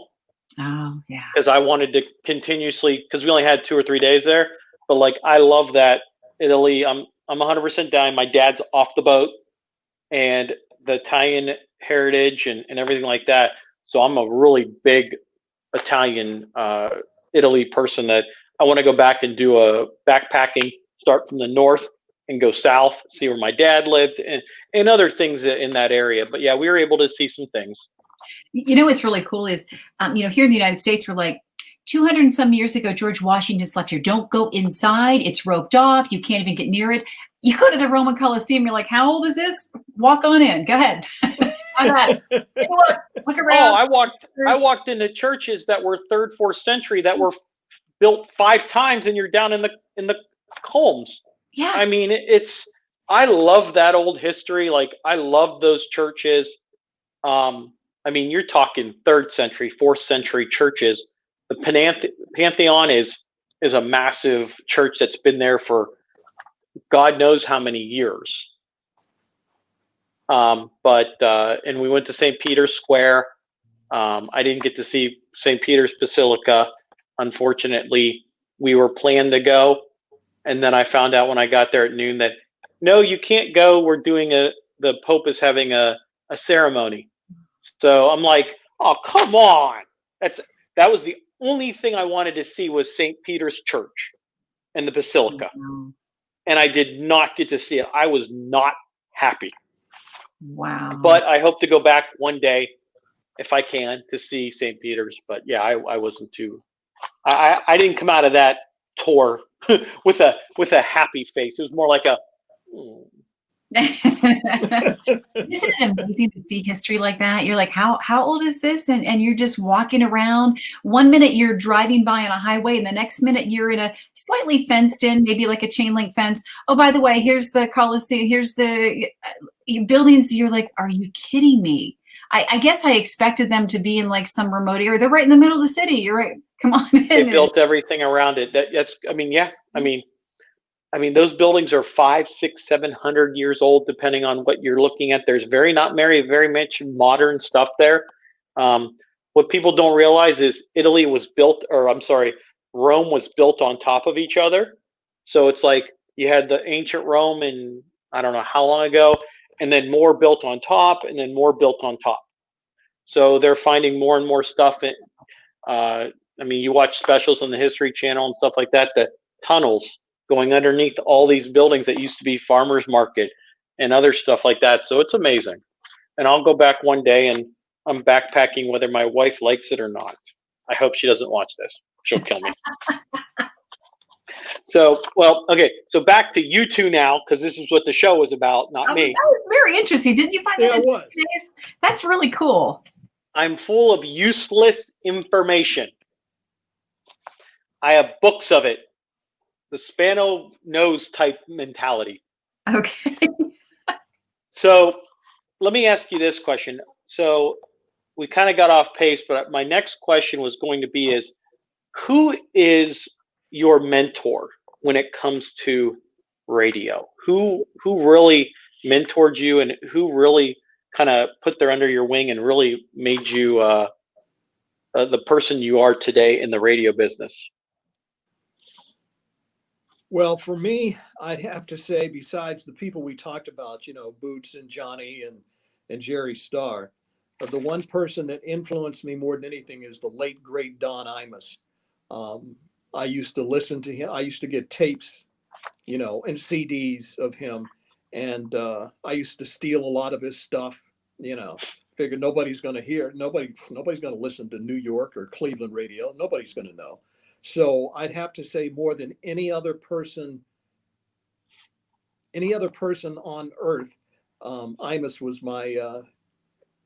Oh yeah. Because I wanted to continuously, because we only had 2 or 3 days there. But like I love that Italy. I'm 100% down. My dad's off the boat, and the Italian heritage and everything like that. So I'm a really big Italian Italy person that I want to go back and do a backpacking, start from the north and go south, see where my dad lived and other things in that area. But yeah, we were able to see some things. What's really cool is, here in the United States, we're like 200 and some years ago, George Washington slept here. Don't go inside. It's roped off. You can't even get near it. You go to the Roman Colosseum. You're like, how old is this? Walk on in. Go ahead. Look around. Oh, I walked into churches that were 3rd, 4th century that were built 5 times, and you're down in the homes. Yeah. I mean, I love that old history. Like I love those churches. I mean, you're talking 3rd century, 4th century churches. The Pantheon is a massive church that's been there for God knows how many years. And we went to St. Peter's Square. I didn't get to see St. Peter's Basilica. Unfortunately, we were planned to go. And then I found out when I got there at noon that, no, you can't go. We're doing the Pope is having a ceremony. So I'm like, oh, come on. That was the only thing I wanted to see was St. Peter's Church and the Basilica. Mm-hmm. And I did not get to see it. I was not happy. Wow. But I hope to go back one day if I can to see St. Peter's. But yeah, I wasn't too I didn't come out of that tour with a happy face. It was more like a. Isn't it amazing to see history like that? You're like, how old is this? And you're just walking around. One minute you're driving by on a highway, and the next minute you're in a slightly fenced in, maybe like a chain link fence. Oh, by the way, here's the Coliseum. Here's the buildings. You're like, are you kidding me? I guess I expected them to be in like some remote area. They're right in the middle of the city. You're right. Come on in. They built everything around it. That's. I mean, yeah. I mean, those buildings are 500, 600, 700 years old, depending on what you're looking at. There's very much modern stuff there. What people don't realize is Rome was built on top of each other. So it's like you had the ancient Rome in, I don't know how long ago, and then more built on top, and then more built on top. So they're finding more and more stuff. I mean, you watch specials on the History Channel and stuff like that, the tunnels going underneath all these buildings that used to be farmers market and other stuff like that. So it's amazing. And I'll go back one day, and I'm backpacking whether my wife likes it or not. I hope she doesn't watch this. She'll kill me. So, well, okay. So back to you two now, because this is what the show was about, not me. That was very interesting. Didn't you find that it was. That's really cool. I'm full of useless information. I have books of it. The Spano knows type mentality. Okay. So let me ask you this question. So we kind of got off pace, but my next question was going to be is, who is your mentor when it comes to radio? Who really mentored you, and who really kind of put their under your wing and really made you the person you are today in the radio business? Well, for me, I'd have to say, besides the people we talked about, Boots and Johnny and Jerry Starr, the one person that influenced me more than anything is the late, great Don Imus. I used to listen to him. I used to get tapes, and CDs of him. And I used to steal a lot of his stuff, figured nobody's going to hear it. Nobody's going to listen to New York or Cleveland radio. Nobody's going to know. So I'd have to say, more than any other person on earth, Imus was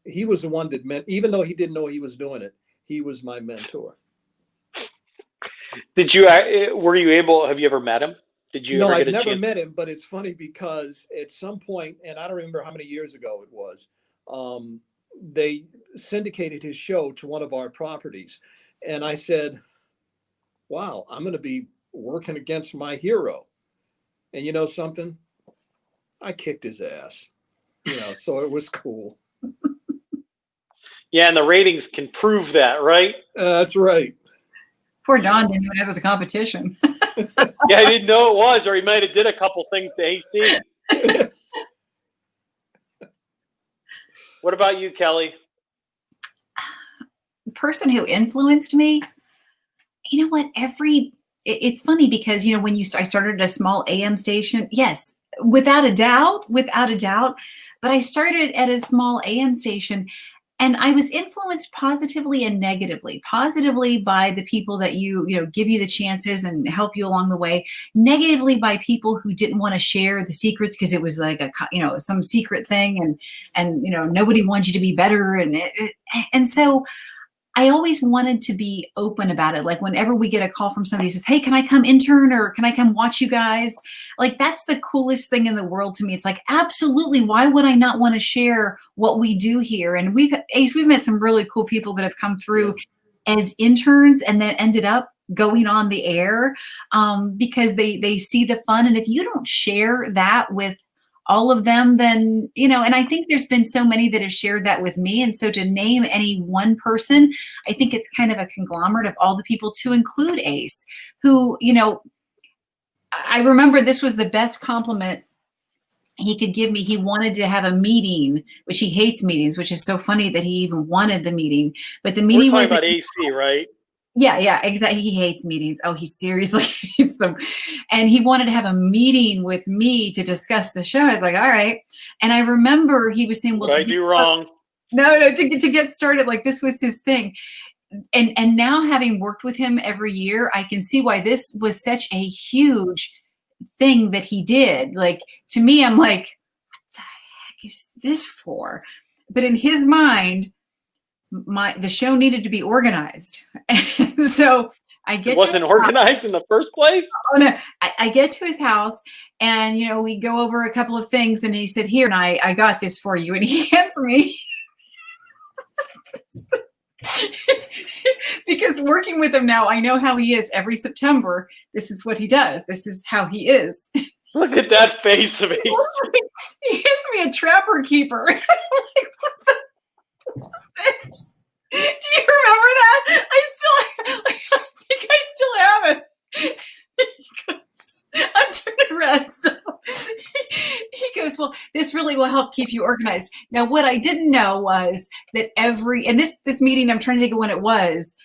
he was the one that even though he didn't know he was doing it, he was my mentor. Have you ever met him? No, I've never met him, but it's funny because at some point, and I don't remember how many years ago it was, they syndicated his show to one of our properties. And I said, wow, I'm going to be working against my hero. And you know something? I kicked his ass, so it was cool. Yeah, and the ratings can prove that, right? That's right. Poor Don didn't even know it was a competition. Yeah, I didn't know it was, or he might have did a couple things to AC. What about you, Kelly? Person who influenced me, you know what? It's funny because, when I started at a small AM station, yes, without a doubt, but I started at a small AM station, and I was influenced positively and negatively. Positively by the people that give you the chances and help you along the way. Negatively by people who didn't want to share the secrets because it was like some secret thing, and nobody wanted you to be better, and so I always wanted to be open about it. Like whenever we get a call from somebody who says, hey, can I come intern or can I come watch you guys? Like that's the coolest thing in the world to me. It's like, absolutely. Why would I not want to share what we do here? And we've met some really cool people that have come through as interns and then ended up going on the air because they see the fun. And if you don't share that with all of them, then, and I think there's been so many that have shared that with me. And so to name any one person, I think it's kind of a conglomerate of all the people, to include Ace, who, I remember this was the best compliment he could give me. He wanted to have a meeting, which he hates meetings, which is so funny that he even wanted the meeting. But the meeting was about AC, right? Yeah, exactly. He hates meetings. Oh, he seriously hates them. And he wanted to have a meeting with me to discuss the show. I was like, all right. And I remember he was saying, well, what did I do wrong? No, to get started, like this was his thing. and now having worked with him every year, I can see why this was such a huge thing that he did. Like, to me, I'm like, what the heck is this for? But in his mind, the show needed to be organized. And so I get it wasn't organized in the first place. Oh no! I get to his house, and we go over a couple of things, and he said, "Here, and I got this for you," and he hands me. Because working with him now, I know how he is. Every September, this is what he does. This is how he is. Look at that face of his. He hands me a Trapper Keeper. I'm like, what's this? Do you remember that? I think I still have it. I'm turning red. So he goes, well, this really will help keep you organized. Now, what I didn't know was that this meeting, I'm trying to think of when it was,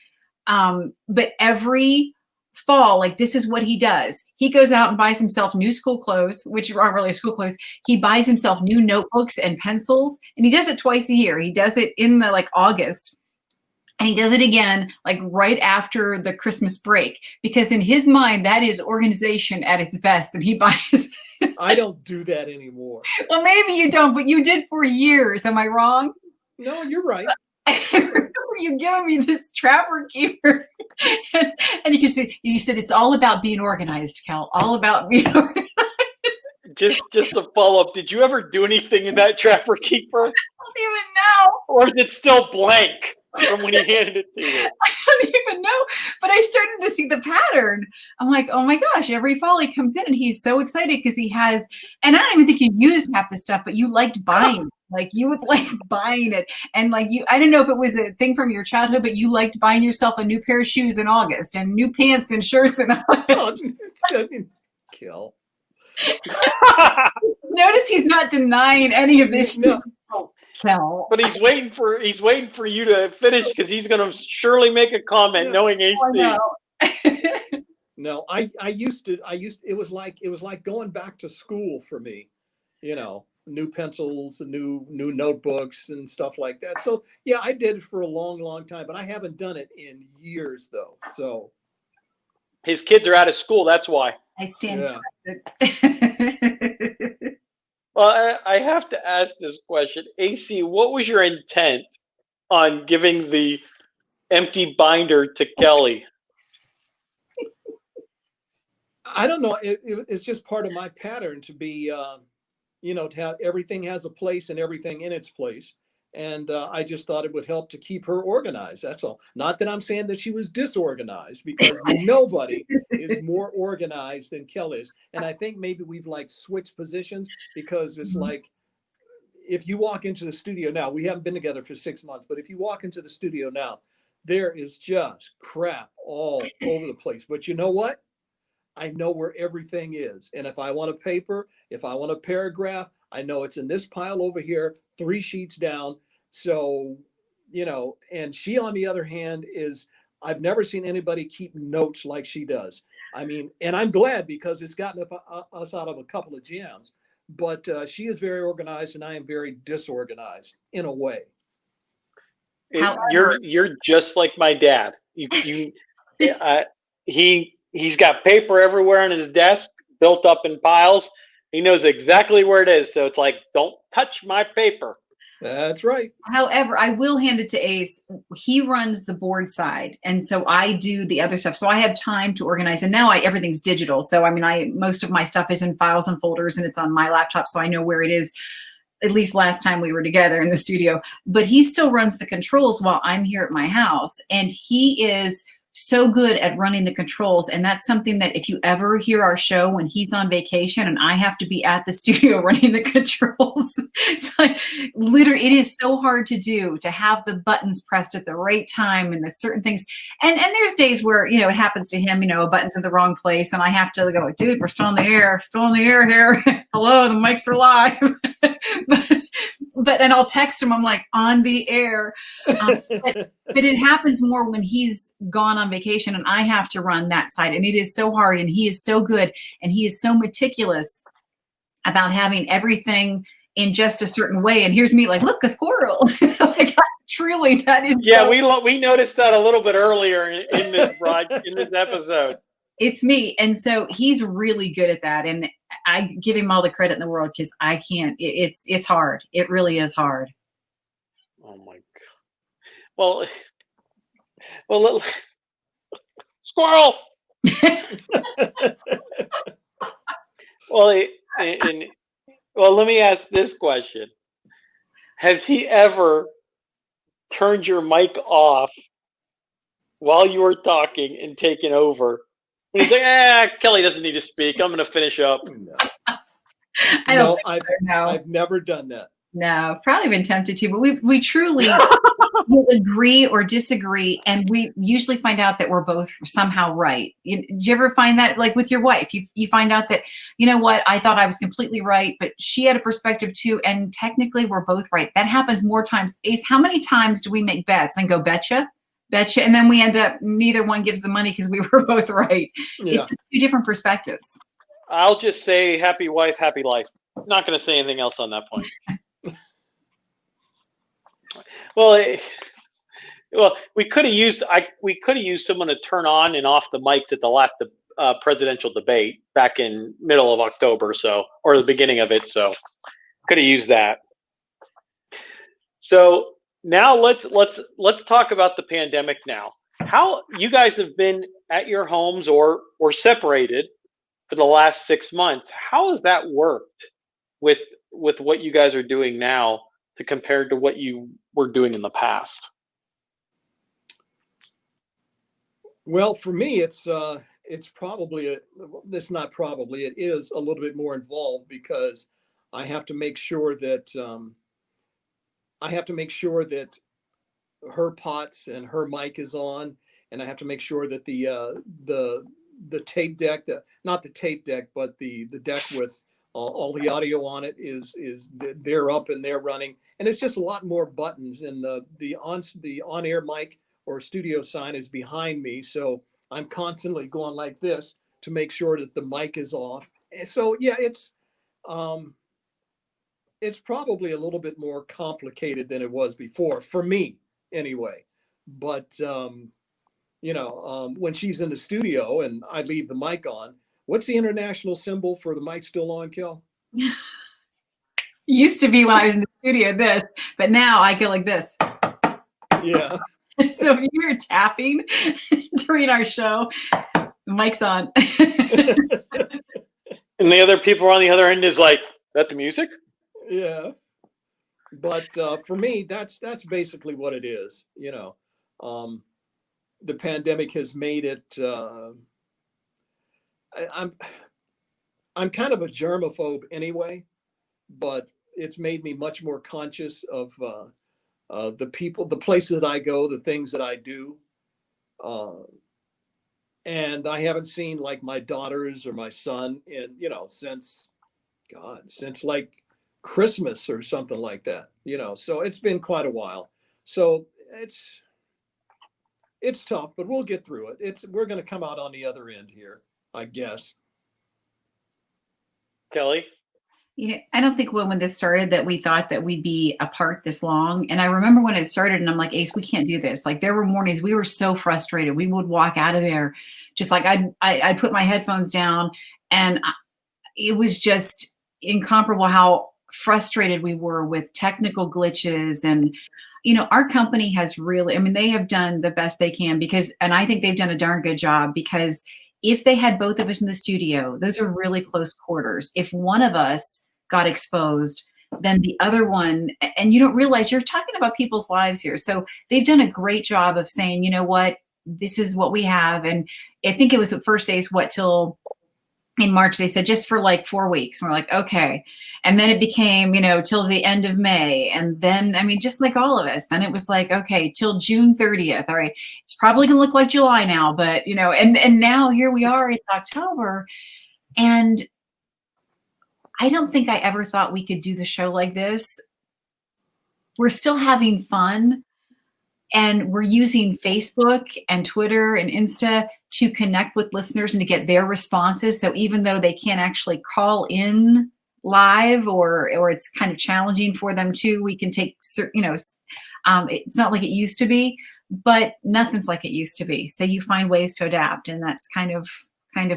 but every fall, like, this is what he does. He goes out and buys himself new school clothes, which aren't really school clothes. He buys himself new notebooks and pencils, and he does it twice a year. He does it in the August. And he does it again, right after the Christmas break, because in his mind, that is organization at its best. And he buys. I don't do that anymore. Well, maybe you don't, but you did for years. Am I wrong? No, you're right. I remember you giving me this Trapper Keeper. And you said, it's all about being organized, Cal. All about being organized. Just to follow up, did you ever do anything in that Trapper Keeper? I don't even know. Or is it still blank from when he handed it to you? I don't even know. But I started to see the pattern. I'm like, oh my gosh, every fall he comes in and he's so excited because he has, and I don't even think you used half the stuff, but you liked buying. You would like buying it. And I don't know if it was a thing from your childhood, but you liked buying yourself a new pair of shoes in August and new pants and shirts in August. Kill. Notice he's not denying any of this. No. Kel. But he's waiting for you to finish because he's going to surely make a comment, knowing AC. No, I used it was like going back to school for me, new pencils and new notebooks and stuff like that. So yeah, I did it for a long time, but I haven't done it in years though. So his kids are out of school. That's why. I stand corrected. Well, I have to ask this question. AC, what was your intent on giving the empty binder to Kelly? I don't know. It's just part of my pattern to be, to have everything has a place and everything in its place. And I just thought it would help to keep her organized. That's all. Not that I'm saying that she was disorganized, because nobody is more organized than Kelly is. And I think maybe we've switched positions, because it's if you walk into the studio now, we haven't been together for 6 months, but if you walk into the studio now, there is just crap all over the place. But you know what? I know where everything is. And if I want a paper, if I want a paragraph, I know it's in this pile over here, 3 sheets down. So, and she, on the other hand, I've never seen anybody keep notes like she does. I mean, and I'm glad, because it's gotten us out of a couple of jams, but she is very organized and I am very disorganized in a way. You're just like my dad. He's got paper everywhere on his desk, built up in piles. He knows exactly where it is. So it's like, don't touch my paper. That's right. However, I will hand it to Ace. He runs the board side, and so I do the other stuff. So I have time to organize. And now everything's digital. So most of my stuff is in files and folders, and it's on my laptop, so I know where it is. At least last time we were together in the studio. But he still runs the controls while I'm here at my house, and he is so good at running the controls. And that's something that if you ever hear our show when he's on vacation and I have to be at the studio running the controls, it's literally, it is so hard to do, to have the buttons pressed at the right time and the certain things. And there's days where, it happens to him, a button's in the wrong place and I have to go, dude, we're still in the air here. Hello, the mics are live. But and I'll text him, I'm like, on the air. But it happens more when he's gone on vacation and I have to run that side. And it is so hard, and he is so good, and he is so meticulous about having everything in just a certain way. And here's me look, a squirrel. I got Truly, that is. Yeah, we noticed that a little bit earlier in this episode. It's me. And so he's really good at that. And I give him all the credit in the world because I can't. It's hard. It really is hard. Oh my God. Well, squirrel. Well, let me ask this question. Has he ever turned your mic off while you were talking and taken over? And he's like, Kelly doesn't need to speak. I'm going to finish up. No. I don't I've never done that. No, probably been tempted to, but we truly will agree or disagree, and we usually find out that we're both somehow right. Do you ever find that, like with your wife, you find out that, you know what, I thought I was completely right, but she had a perspective too, and technically we're both right. That happens more times. Ace, how many times do we make bets and go betcha, and then we end up neither one gives the money because we were both right? Yeah. It's just two different perspectives. I'll just say happy wife, happy life. I'm not going to say anything else on that point. Well, we could have used someone to turn on and off the mics at the last presidential debate back in middle of October, or the beginning of it. So could have used that. So now let's talk about the pandemic now. How you guys have been at your homes or separated for the last 6 months. How has that worked with what you guys are doing now to compare to what you were doing in the past? Well, for me, it is a little bit more involved because I have to make sure that her pots and her mic is on, and I have to make sure that the tape deck, not the tape deck, but the deck with all the audio on it they're up and they're running, and it's just a lot more buttons, and the on-air mic or studio sign is behind me, so I'm constantly going like this to make sure that the mic is off. And so yeah, it's probably a little bit more complicated than it was before for me anyway, but when she's in the studio and I leave the mic on, what's the international symbol for the mic still on, Kel? Used to be when I was in the studio, this, but now I go like this. Yeah. So if you're tapping during our show, the mic's on. And the other people on the other end is like, that the music? Yeah. But for me, that's basically what it is. The pandemic has made it. I'm kind of a germaphobe anyway, but it's made me much more conscious of the people, the places that I go, the things that I do. And I haven't seen like my daughters or my son in, since like Christmas or something like that, so it's been quite a while. So it's tough, but we'll get through it. We're going to come out on the other end here, I guess. Kelly? I don't think when this started that we thought that we'd be apart this long. And I remember when it started and I'm like, Ace, we can't do this. Like there were mornings we were so frustrated. We would walk out of there just like I'd put my headphones down, and it was just incomparable how frustrated we were with technical glitches. And our company has really, they have done the best they can and I think they've done a darn good job, because if they had both of us in the studio, those are really close quarters. If one of us got exposed, then the other one, and you don't realize you're talking about people's lives here. So they've done a great job of saying, you know what, this is what we have. And I think it was at first days, till in March, they said just for like 4 weeks. And we're like, okay. And then it became, till the end of May. And then, just like all of us, then it was like, okay, till June 30th. All right. It's probably going to look like July now, but, and now here we are, it's October. And I don't think I ever thought we could do the show like this. We're still having fun. And we're using Facebook and Twitter and Insta to connect with listeners and to get their responses. So even though they can't actually call in live or it's kind of challenging for them too, we can take, It's not like it used to be, but nothing's like it used to be. So you find ways to adapt, and that's kind of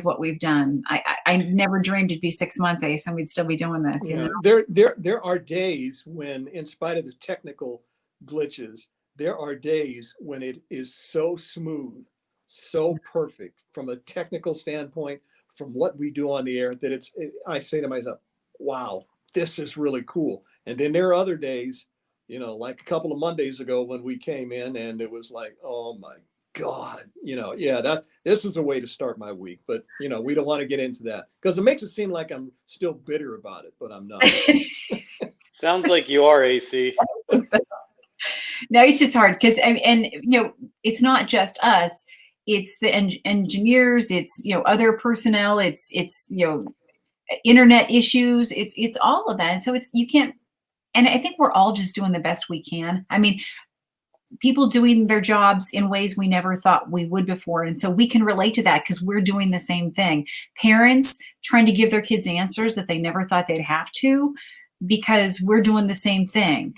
what we've done. I never dreamed it'd be 6 months, Ace, and we'd still be doing this. You know, there are days when, in spite of the technical glitches, there are days when it is so smooth, so perfect from a technical standpoint, from what we do on the air, that I say to myself, wow, this is really cool. And then there are other days, you know, like a couple of Mondays ago when we came in and it was like, oh my God, you know, this is a way to start my week. But, you know, we don't want to get into that because it makes it seem like I'm still bitter about it, but I'm not. Sounds like you are, AC. No, it's just hard because, and you know, it's not just us. It's the engineers. It's, you know, other personnel. It's you know, internet issues. It's all of that. And so you can't. And I think we're all just doing the best we can. I mean, people doing their jobs in ways we never thought we would before. And so we can relate to that because we're doing the same thing. Parents trying to give their kids answers that they never thought they'd have to because we're doing the same thing.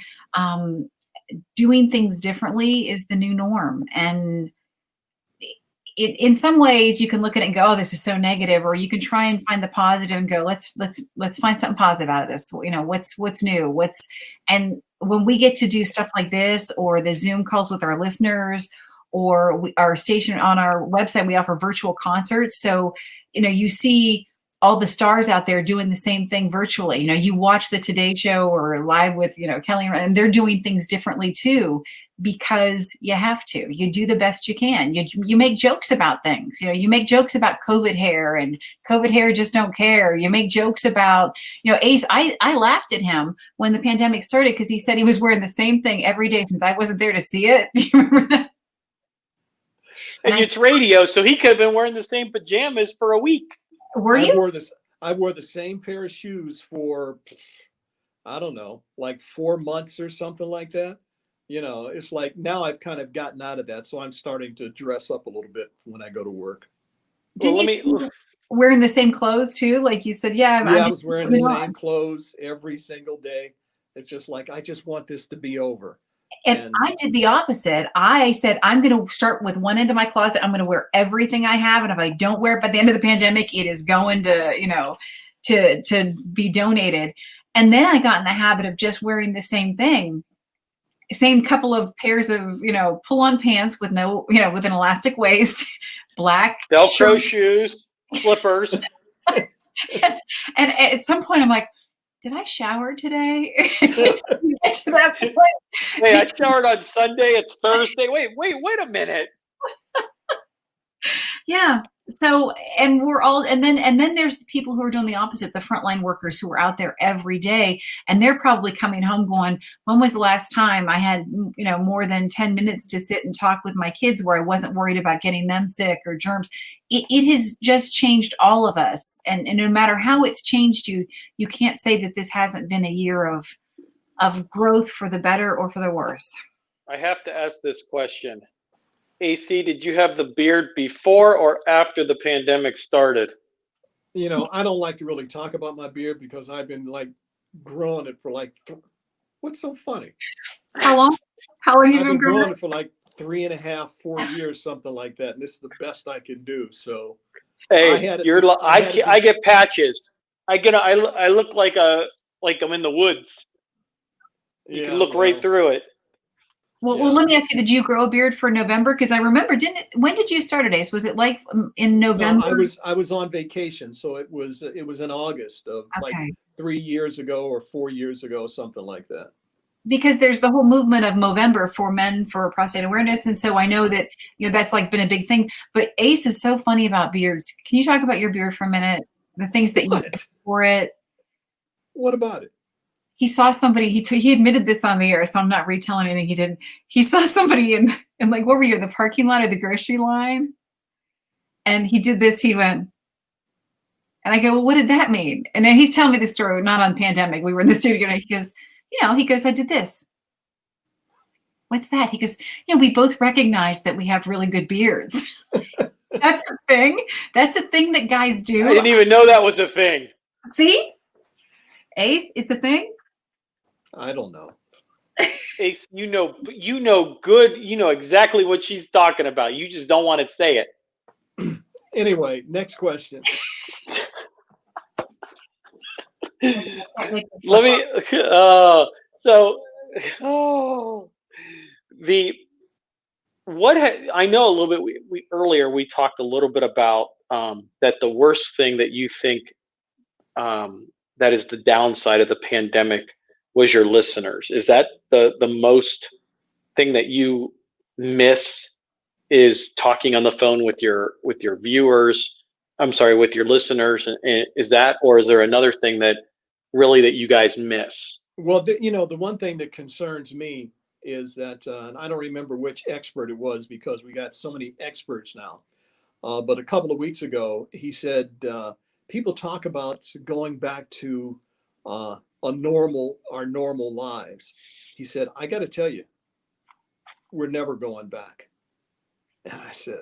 Doing things differently is the new norm. And in some ways you can look at it and go, oh, this is so negative, or you can try and find the positive and go, let's find something positive out of this. You know, what's new, and when we get to do stuff like this, or the Zoom calls with our listeners, or our station on our website, we offer virtual concerts. So, you know, you see all the stars out there doing the same thing virtually. You know, you watch the Today Show or live with, you know, Kelly, and they're doing things differently too, because you have to. You do the best you can. You make jokes about things. You know, you make jokes about COVID hair, and COVID hair just don't care. You make jokes about, you know, Ace, I laughed at him when the pandemic started because he said he was wearing the same thing every day since I wasn't there to see it. Do you remember that? And it's radio, so he could have been wearing the same pajamas for a week. Were you? I wore the same pair of shoes for, I don't know, like 4 months or something like that. You know, it's like now I've kind of gotten out of that, so I'm starting to dress up a little bit when I go to work. Wearing the same clothes too, like you said? Yeah, I was wearing the same clothes every single day. It's just like, I just want this to be over. And I did the opposite. I said, I'm going to start with one end of my closet. I'm going to wear everything I have. And if I don't wear it by the end of the pandemic, it is going to, you know, to be donated. And then I got in the habit of just wearing the same thing. Same couple of pairs of, you know, pull-on pants with no, you know, with an elastic waist, black Velcro shoes, slippers. and at some point I'm like, did I shower today? Get to that point. Hey, I showered on Sunday. It's Thursday. Wait a minute. Yeah. So, and we're all, and then there's the people who are doing the opposite, the frontline workers who are out there every day, and they're probably coming home going, when was the last time I had, you know, more than 10 minutes to sit and talk with my kids where I wasn't worried about getting them sick or germs? It has just changed all of us. And no matter how it's changed you, you can't say that this hasn't been a year of growth for the better or for the worse. I have to ask this question. AC, did you have the beard before or after the pandemic started? You know, I don't like to really talk about my beard because I've been like growing it for like, what's so funny? How long have you been growing it for like 3.5, 4 years, something like that. And this is the best I can do. So hey, I get patches. I look like I'm in the woods. You can look right through it. Well, let me ask you, did you grow a beard for November? Because I remember, when did you start it, Ace? Was it like in November? No, I was on vacation. So it was in August of like 3 years ago or 4 years ago, something like that. Because there's the whole movement of Movember for men for prostate awareness. And so I know that, you know, that's like been a big thing, but Ace is so funny about beards. Can you talk about your beard for a minute? The things that you did for it. What about it? He saw somebody, he admitted this on the air, so I'm not retelling anything he did. He saw somebody in like, what were you, the parking lot or the grocery line? And he did this, he went, and I go, well, what did that mean? And then he's telling me the story, not on pandemic. We were in the studio and he goes, I did this. What's that? He goes, we both recognize that we have really good beards. That's a thing. That's a thing that guys do. I didn't even know that was a thing. See? Ace, it's a thing? I don't know. You know good. You know exactly what she's talking about. You just don't want to say it. Anyway, next question. Let me. The what I know a little bit. We earlier we talked a little bit about that the worst thing that you think that is the downside of the pandemic was your listeners. Is that the most thing that you miss is talking on the phone with your viewers? I'm sorry, with your listeners. And is that, or is there another thing that really that you guys miss? Well, the one thing that concerns me is that, and I don't remember which expert it was because we got so many experts now. But a couple of weeks ago, he said, people talk about going back to our normal lives. He said, I got to tell you, we're never going back. And I said,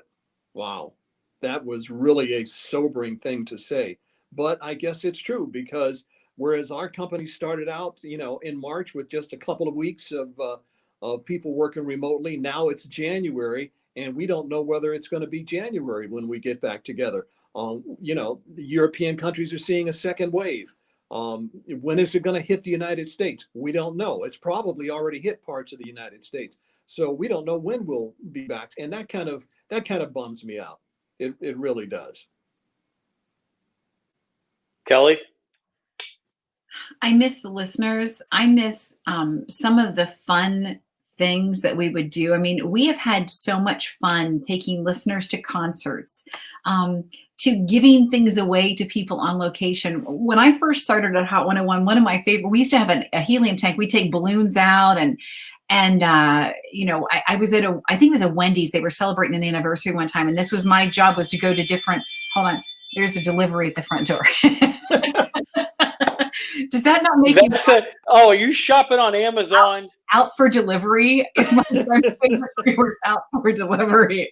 wow, that was really a sobering thing to say. But I guess it's true, because whereas our company started out, in March with just a couple of weeks of people working remotely, now it's January, and we don't know whether it's going to be January when we get back together. The European countries are seeing a second wave. When is it going to hit the United States? We don't know. It's probably already hit parts of the United States. So we don't know when we'll be back. And that kind of bums me out. It really does. Kelly? I miss the listeners. I miss some of the fun things that we would do. I mean, we have had so much fun taking listeners to concerts, to giving things away to people on location. When I first started at Hot 101, one of my favorite, we used to have a helium tank. We'd take balloons out and I was at I think it was a Wendy's. They were celebrating an anniversary one time. And this was my job, was to go to different, hold on, there's a delivery at the front door. Does that not make are you shopping on Amazon? Out for delivery is my favorite words, out for delivery.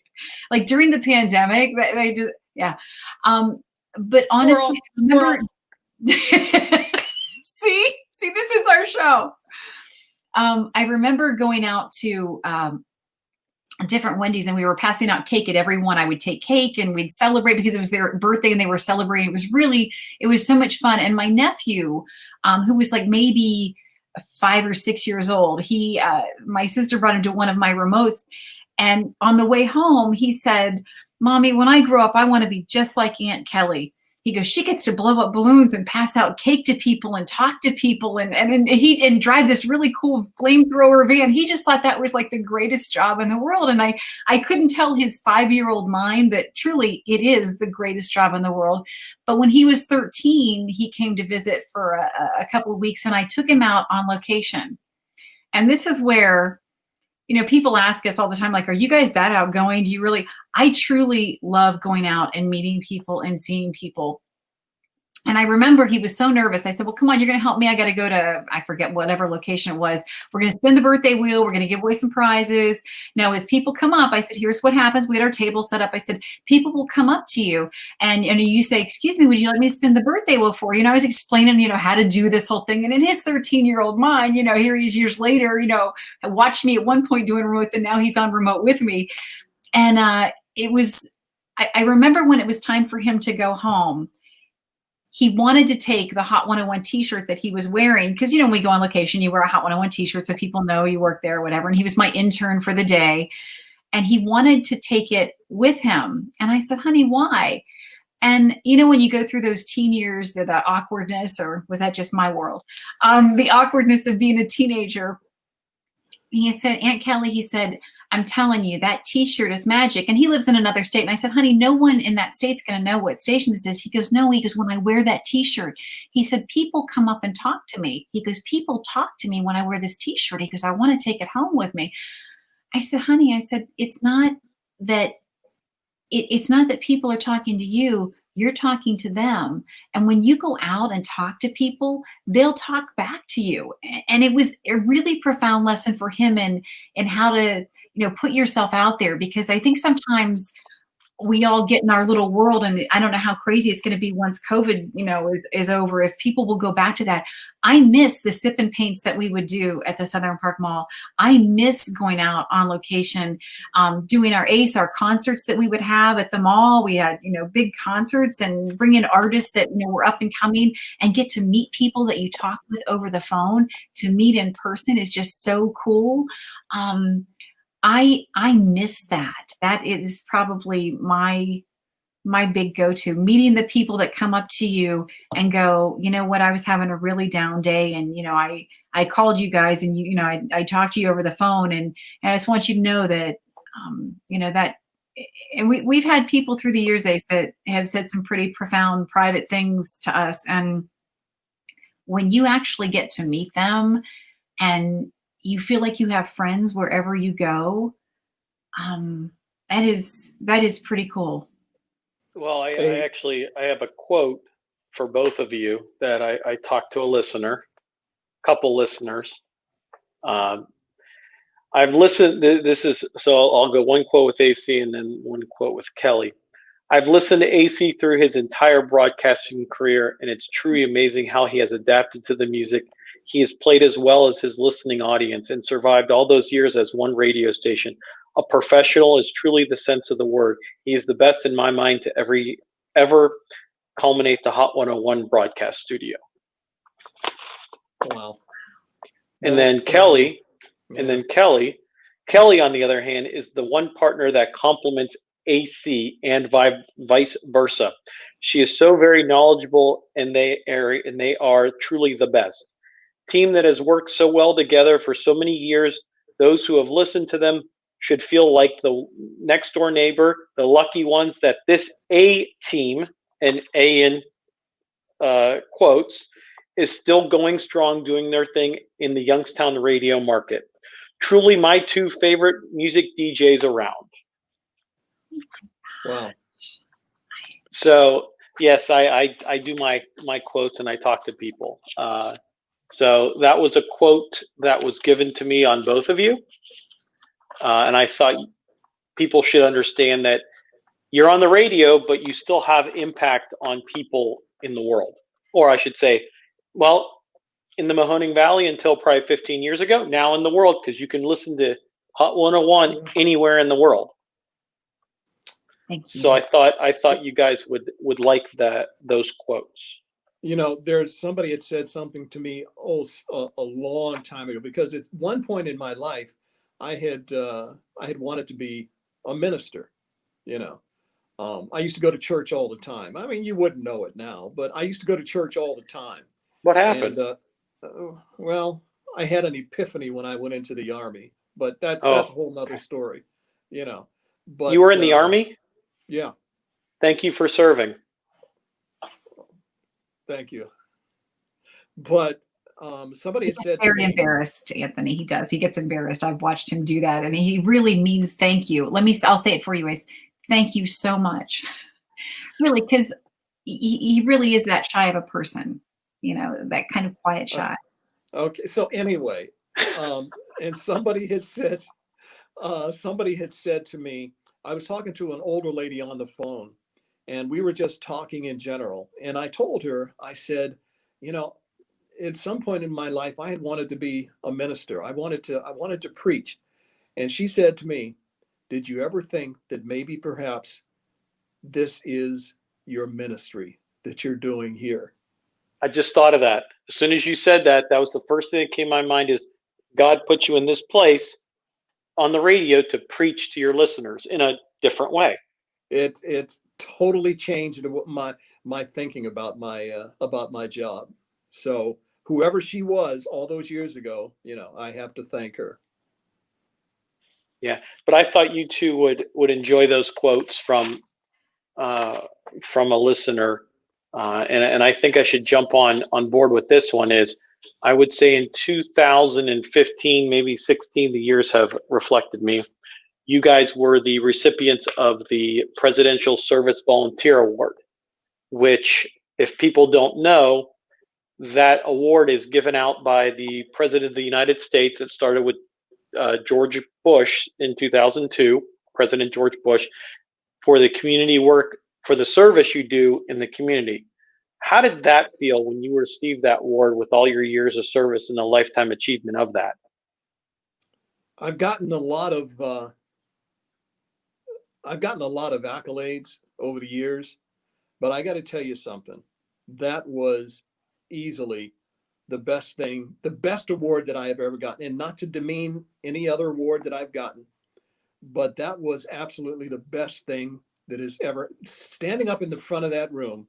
Like during the pandemic, they just, yeah. But honestly, see, this is our show. I remember going out to different Wendy's, and we were passing out cake at everyone. I would take cake and we'd celebrate because it was their birthday and they were celebrating. It was so much fun. And my nephew, who was like maybe 5 or 6 years old, my sister brought him to one of my remotes, and on the way home, he said, "Mommy, when I grow up, I want to be just like Aunt Kelly." He goes, "She gets to blow up balloons and pass out cake to people and talk to people and drive this really cool flamethrower van." He just thought that was like the greatest job in the world. And I couldn't tell his 5-year-old mind that truly it is the greatest job in the world. But when he was 13, he came to visit for a couple of weeks, and I took him out on location. And this is where, people ask us all the time, like, are you guys that outgoing? Do you really? I truly love going out and meeting people and seeing people. And I remember he was so nervous. I said, "Well, come on, you're going to help me. I got to go to," I forget whatever location it was. "We're going to spin the birthday wheel. We're going to give away some prizes." Now, as people come up, I said, "Here's what happens." We had our table set up. I said, "People will come up to you and you say, 'Excuse me, would you let me spin the birthday wheel for you?'" And I was explaining, how to do this whole thing. And in his 13-year-old mind, here he is years later, watched me at one point doing remotes, and now he's on remote with me. And I remember when it was time for him to go home, he wanted to take the Hot 101 t-shirt that he was wearing. Because, when we go on location, you wear a Hot 101 t-shirt so people know you work there or whatever. And he was my intern for the day. And he wanted to take it with him. And I said, "Honey, why?" And, when you go through those teen years, that awkwardness, or was that just my world? The awkwardness of being a teenager. He said, "Aunt Kelly," he said, "I'm telling you, that t-shirt is magic." And he lives in another state. And I said, "Honey, no one in that state's going to know what station this is." He goes, "No." He goes, "When I wear that t-shirt," he said, "people come up and talk to me." He goes, "People talk to me when I wear this t-shirt." He goes, "I want to take it home with me." I said, "Honey," I said, it's not that people are talking to you. You're talking to them. And when you go out and talk to people, they'll talk back to you." And it was a really profound lesson for him in how to, put yourself out there. Because I think sometimes we all get in our little world, and I don't know how crazy it's going to be once COVID, is over, if people will go back to that. I miss the sip and paints that we would do at the Southern Park Mall. I miss going out on location, doing our concerts that we would have at the mall. We had, big concerts, and bring in artists that, were up and coming, and get to meet people that you talk with over the phone. To meet in person is just so cool. I miss that. That is probably my big go-to, meeting the people that come up to you and go, you know what, I was having a really down day, and I called you guys, and I talked to you over the phone, and I just want you to know that that. And we've had people through the years, that have said some pretty profound private things to us, and when you actually get to meet them and you feel like you have friends wherever you go, that is pretty cool. Well, I have a quote for both of you that I talked to a couple listeners. I've listened, I'll go one quote with AC and then one quote with Kelly. I've listened to AC through his entire broadcasting career, and it's truly amazing how he has adapted to the music. He has played as well as his listening audience and survived all those years as one radio station. A professional is truly the sense of the word. He is the best in my mind to ever culminate the Hot 101 broadcast studio. Wow. And then Kelly, Kelly, on the other hand, is the one partner that complements AC and vice versa. She is so very knowledgeable, and they are truly the best team that has worked so well together for so many years. Those who have listened to them should feel like the next door neighbor, the lucky ones that this A team, and A in quotes, is still going strong, doing their thing in the Youngstown radio market. Truly my two favorite music DJs around. Wow. So yes, I do my quotes, and I talk to people. So that was a quote that was given to me on both of you. And I thought people should understand that you're on the radio, but you still have impact on people in the world. Or I should say, well, in the Mahoning Valley until probably 15 years ago, now in the world, because you can listen to Hot 101 anywhere in the world. Thank you. So I thought you guys would like those quotes. There's somebody had said something to me a long time ago, because at one point in my life, I had wanted to be a minister. I used to go to church all the time. I mean, you wouldn't know it now, but I used to go to church all the time. What happened? And, well, I had an epiphany when I went into the Army, but that's a whole nother story, But you were in the Army? Yeah. Thank you for serving. Thank you. But somebody had said very embarrassed, Anthony. He does. He gets embarrassed. I've watched him do that, and he really means thank you. I'll say it for you, Ace. Thank you so much. Really, because he really is that shy of a person, that kind of quiet shy. Okay. So anyway, and somebody had said to me, I was talking to an older lady on the phone, and we were just talking in general. And I told her, I said, at some point in my life, I had wanted to be a minister. I wanted to preach. And she said to me, did you ever think that maybe perhaps this is your ministry that you're doing here? I just thought of that. As soon as you said that, that was the first thing that came to my mind, is God put you in this place on the radio to preach to your listeners in a different way. It totally changed my thinking about my job. So whoever she was all those years ago, I have to thank her. Yeah, but I thought you two would enjoy those quotes from a listener, and I think I should jump on board with this one. Is I would say in 2015, maybe 16, the years have reflected me. You guys were the recipients of the Presidential Service Volunteer Award, which, if people don't know, that award is given out by the President of the United States. It started with George Bush in 2002, President George Bush. for the community work, for the service you do in the community. How did that feel when you received that award with all your years of service and the lifetime achievement of that? I've gotten a lot of accolades over the years, but I got to tell you something. That was easily the best thing, the best award that I have ever gotten. And not to demean any other award that I've gotten, but that was absolutely the best thing that is ever. Standing up in the front of that room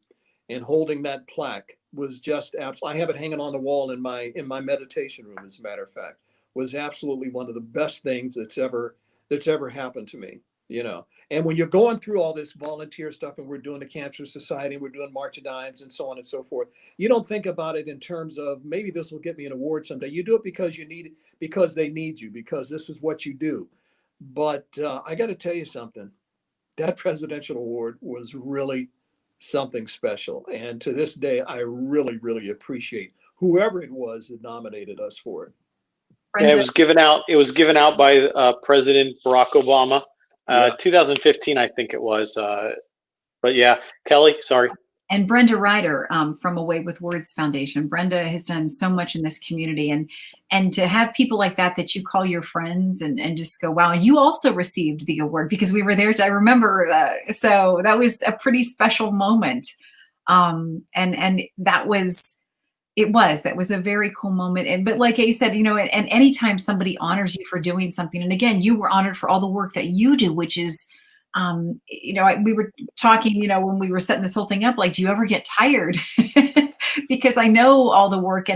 and holding that plaque was just absolutely. I have it hanging on the wall in my meditation room, as a matter of fact. Was absolutely one of the best things that's ever happened to me. You know, and when you're going through all this volunteer stuff, and we're doing the Cancer Society, and we're doing March of Dimes, and so on and so forth, you don't think about it in terms of maybe this will get me an award someday. You do it because you need it, because they need you, because this is what you do. But I got to tell you something. That presidential award was really something special, and to this day, I really, really appreciate whoever it was that nominated us for it. Yeah, it was given out. It was given out by President Barack Obama. 2015, I think it was. But yeah, Kelly, sorry. And Brenda Ryder from Away with Words Foundation. Brenda has done so much in this community, and to have people like that you call your friends and just go, wow. And you also received the award because we were there. I remember, so that was a pretty special moment. And that was a very cool moment. But like I said, you know, and anytime somebody honors you for doing something, and again, you were honored for all the work that you do, which is, you know, we were talking, you know, when we were setting this whole thing up, like, do you ever get tired? Because I know all the work,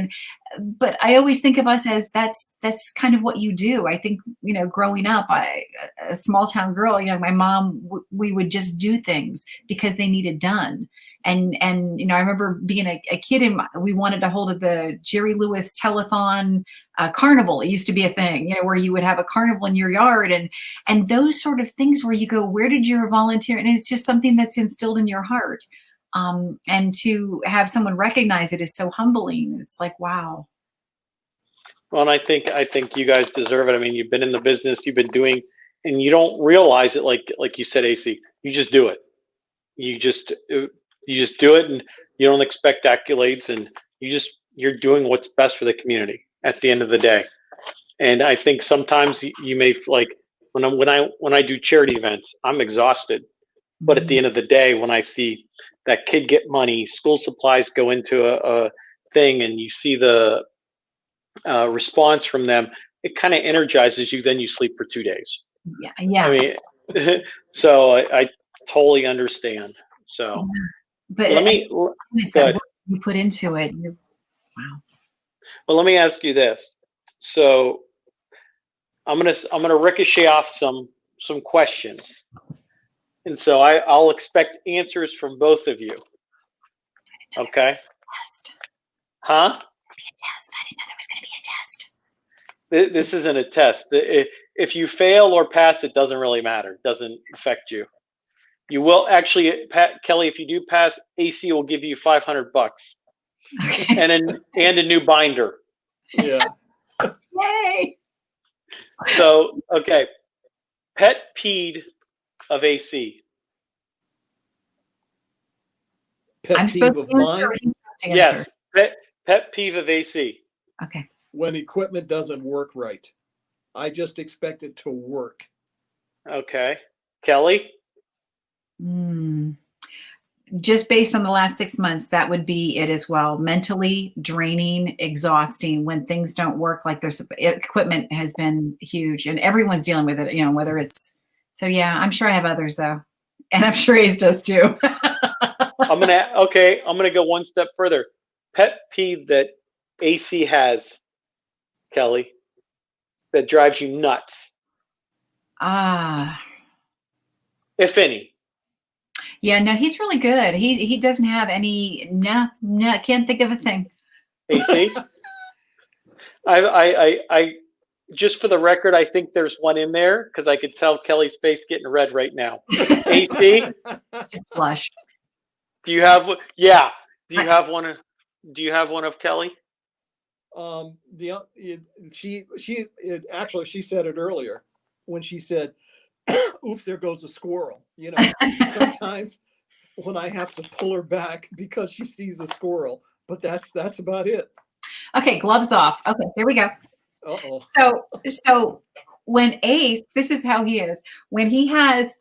but I always think of us as that's kind of what you do. I think, you know, growing up, a small town girl, you know, my mom, we would just do things because they needed done. And you know, I remember being a kid, and we wanted to hold the Jerry Lewis telethon carnival. It used to be a thing, you know, where you would have a carnival in your yard, and those sort of things where you go, where did you volunteer? And it's just something that's instilled in your heart. And to have someone recognize it is so humbling. It's like, wow. Well, and I think you guys deserve it. I mean, you've been in the business, you've been doing, and you don't realize it. Like you said, AC, you just do it. You just do it, and you don't expect accolades, and you're doing what's best for the community at the end of the day. And I think sometimes you may, like, when I do charity events, I'm exhausted. But at the end of the day, when I see that kid get money, school supplies go into a thing, and you see the response from them, it kind of energizes you. Then you sleep for 2 days. Yeah. I mean, so I totally understand. So. Yeah. But let me you put into it. Wow. Well, let me ask you this. So I'm gonna ricochet off some questions, and so I'll expect answers from both of you. Okay. Test. Huh? Be a test. I didn't know there was going to be a test. This isn't a test. If you fail or pass, it doesn't really matter. It doesn't affect you. You will actually, Kelly, if you do pass, AC will give you $500 okay. and a new binder. Yeah. Yay! So, okay, pet peeve of AC. Pet peeve of mine? Yes, pet peeve of AC. Okay. When equipment doesn't work right. I just expect it to work. Okay. Kelly? Just based on the last 6 months, that would be it as well. Mentally draining, exhausting when things don't work like there's equipment has been huge, and everyone's dealing with it, you know, whether it's, so yeah, I'm sure I have others though. And I'm sure Ace does too. I'm going to go one step further. Pet peeve that AC has, Kelly, that drives you nuts. If any. Yeah, no, he's really good. He doesn't have any, no, can't think of a thing. AC? I just for the record, I think there's one in there because I could tell Kelly's face getting red right now. AC? Just blush. Do you have? Yeah. Do you have one? Do you have one of Kelly? She said it earlier when she said, oops, there goes a squirrel. You know, sometimes when I have to pull her back because she sees a squirrel, but that's about it. Okay, gloves off. Okay, here we go. Uh-oh. So when Ace, this is how he is. When he has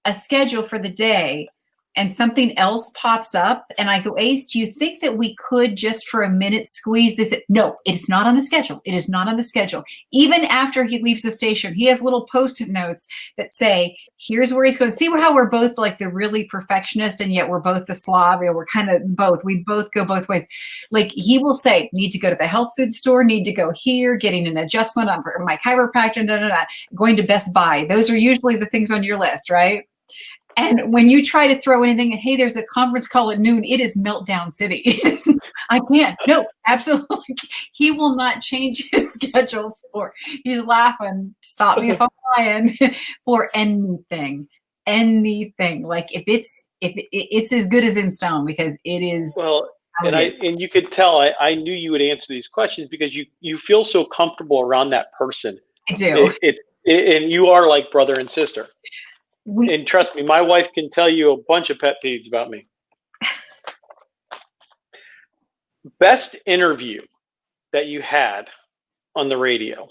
a schedule for the day and something else pops up and I go, Ace, do you think that we could just for a minute squeeze this? No, it is not on the schedule. It is not on the schedule. Even after he leaves the station, he has little Post-it notes that say, here's where he's going. See how we're both like the really perfectionist and yet we're both the slob. We're kind of both. We both go both ways. Like he will say, need to go to the health food store, need to go here, getting an adjustment on my chiropractor, going to Best Buy. Those are usually the things on your list, right? And when you try to throw anything, hey, there's a conference call at noon, it is meltdown city. I can't. No, absolutely. He will not change his schedule he's laughing. Stop me if I'm lying. For anything. Like if it's as good as in stone because it is. Well, and you could tell I knew you would answer these questions because you feel so comfortable around that person. I do. And you are like brother and sister. And trust me, my wife can tell you a bunch of pet peeves about me. Best interview that you had on the radio?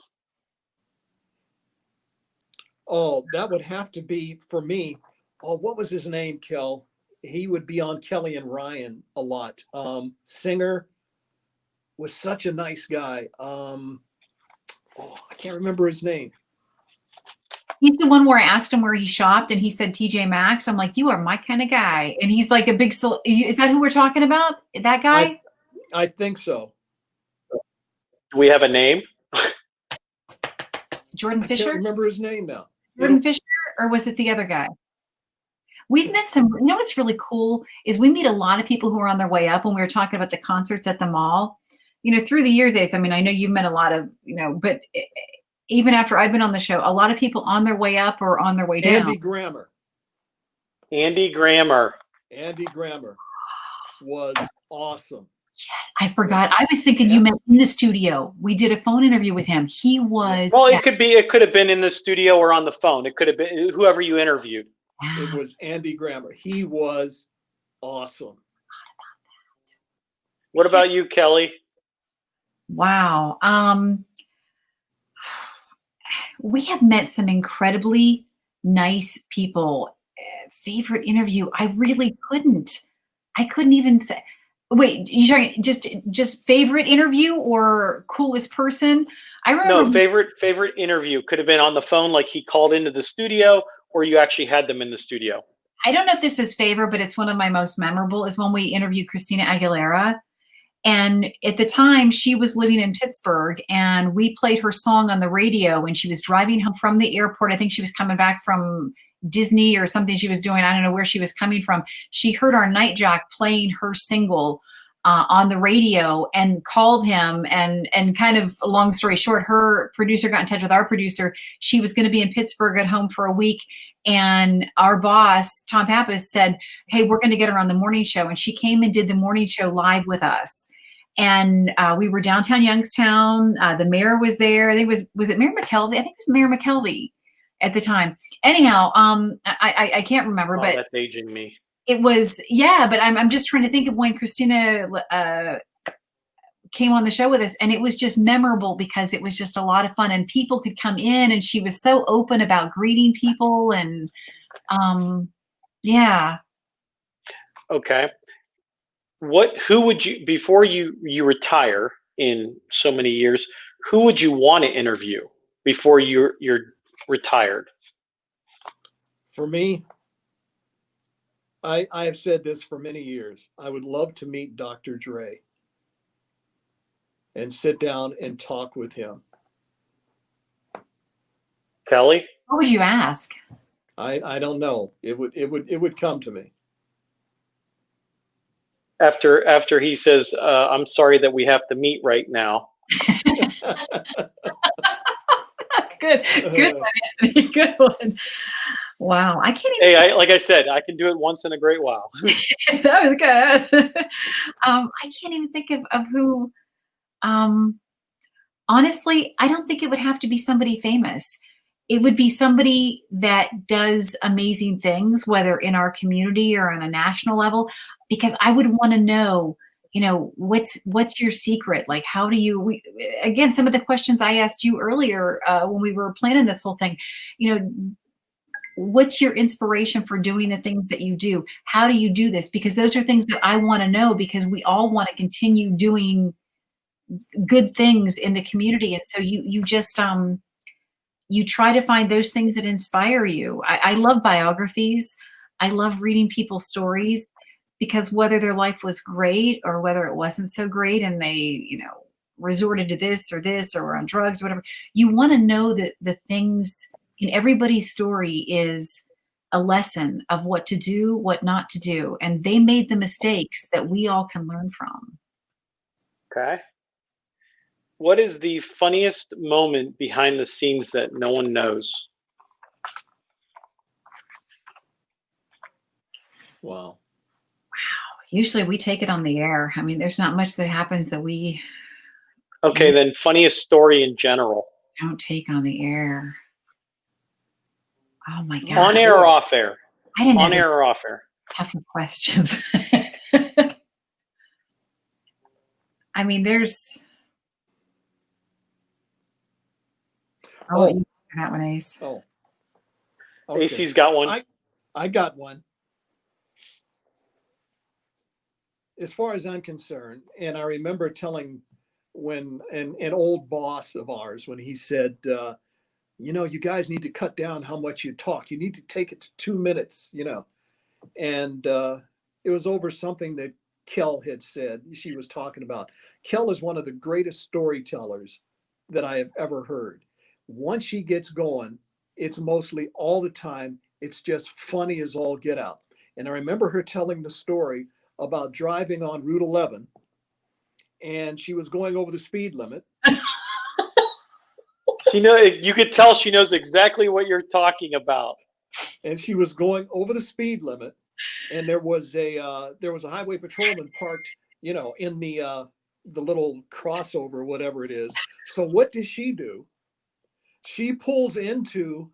Oh, that would have to be for me. Oh, what was his name, Kel? He would be on Kelly and Ryan a lot. Singer was such a nice guy. I can't remember his name. He's the one where I asked him where he shopped and he said TJ Maxx. I'm like, you are my kind of guy. And he's like a big, is that who we're talking about? That guy? I think so. Do we have a name? Jordan Fisher? I can't remember his name now. Jordan Fisher, or was it the other guy? We've met some, you know what's really cool is we meet a lot of people who are on their way up when we were talking about the concerts at the mall. You know, through the years, Ace, I mean, I know you've met a lot of, you know, but even after I've been on the show, a lot of people on their way up or on their way down. Andy Grammer was awesome. Yeah, I forgot. I was thinking you met in the studio. We did a phone interview with him. He was. Well, it could have been in the studio or on the phone. It could have been whoever you interviewed. It was Andy Grammer. He was awesome. What about you, Kelly? Wow. We have met some incredibly nice people. Favorite interview? I really couldn't. I couldn't even say. Wait, you talking just favorite interview or coolest person? I remember. No, favorite interview could have been on the phone, like he called into the studio, or you actually had them in the studio. I don't know if this is favorite, but it's one of my most memorable. Is when we interviewed Christina Aguilera. And at the time, she was living in Pittsburgh, and we played her song on the radio when she was driving home from the airport. I think she was coming back from Disney or something she was doing. I don't know where she was coming from. She heard our night jock playing her single on the radio and called him. And kind of a long story short, her producer got in touch with our producer. She was going to be in Pittsburgh at home for a week. And our boss, Tom Pappas, said, hey, we're going to get her on the morning show. And she came and did the morning show live with us. And we were downtown Youngstown. The mayor was there. I think was it Mayor McKelvey? I think it was Mayor McKelvey at the time. Anyhow, I can't remember, but that's aging me. It was, yeah, but I'm just trying to think of when Christina came on the show with us, and it was just memorable because it was just a lot of fun, and people could come in, and she was so open about greeting people, and yeah. Okay. Who would you, before you retire in so many years, who would you want to interview before you're retired? For me, I have said this for many years. I would love to meet Dr. Dre and sit down and talk with him. Kelly? What would you ask? I don't know. It would come to me. After he says, I'm sorry that we have to meet right now. That's good. Good one. Good one. Wow. I can't even. Hey, like I said, I can do it once in a great while. That was good. I can't even think of who. Honestly, I don't think it would have to be somebody famous. it would be somebody that does amazing things, whether in our community or on a national level, because I would want to know, what's your secret? Like, how do you, again, some of the questions I asked you earlier when we were planning this whole thing, what's your inspiration for doing the things that you do? How do you do this? Because those are things that I want to know, because we all want to continue doing good things in the community. And so you just, you try to find those things that inspire you. I love biographies. I love reading people's stories, because whether their life was great or whether it wasn't so great and they, resorted to this or were on drugs, or whatever, you want to know that the things in everybody's story is a lesson of what to do, what not to do. And they made the mistakes that we all can learn from. Okay. What is the funniest moment behind the scenes that no one knows? Wow. Usually we take it on the air. I mean, there's not much that happens that we Okay, then funniest story in general. don't take on the air. Oh my God. On air or off air? I didn't know On air or off air? tough questions. I mean, there's. I'll let you answer that one, Ace. Oh. Okay. AC's got one. I got one. As far as I'm concerned, and I remember telling when an old boss of ours, when he said, you guys need to cut down how much you talk. You need to take it to 2 minutes, And it was over something that Kel had said. She was talking about. Kel is one of the greatest storytellers that I have ever heard. Once she gets going, it's mostly all the time. It's just funny as all get out. And I remember her telling the story about driving on Route 11, and she was going over the speed limit. You could tell she knows exactly what you're talking about. And she was going over the speed limit, and there was a highway patrolman parked, in the little crossover, whatever it is. So what does she do? She pulls into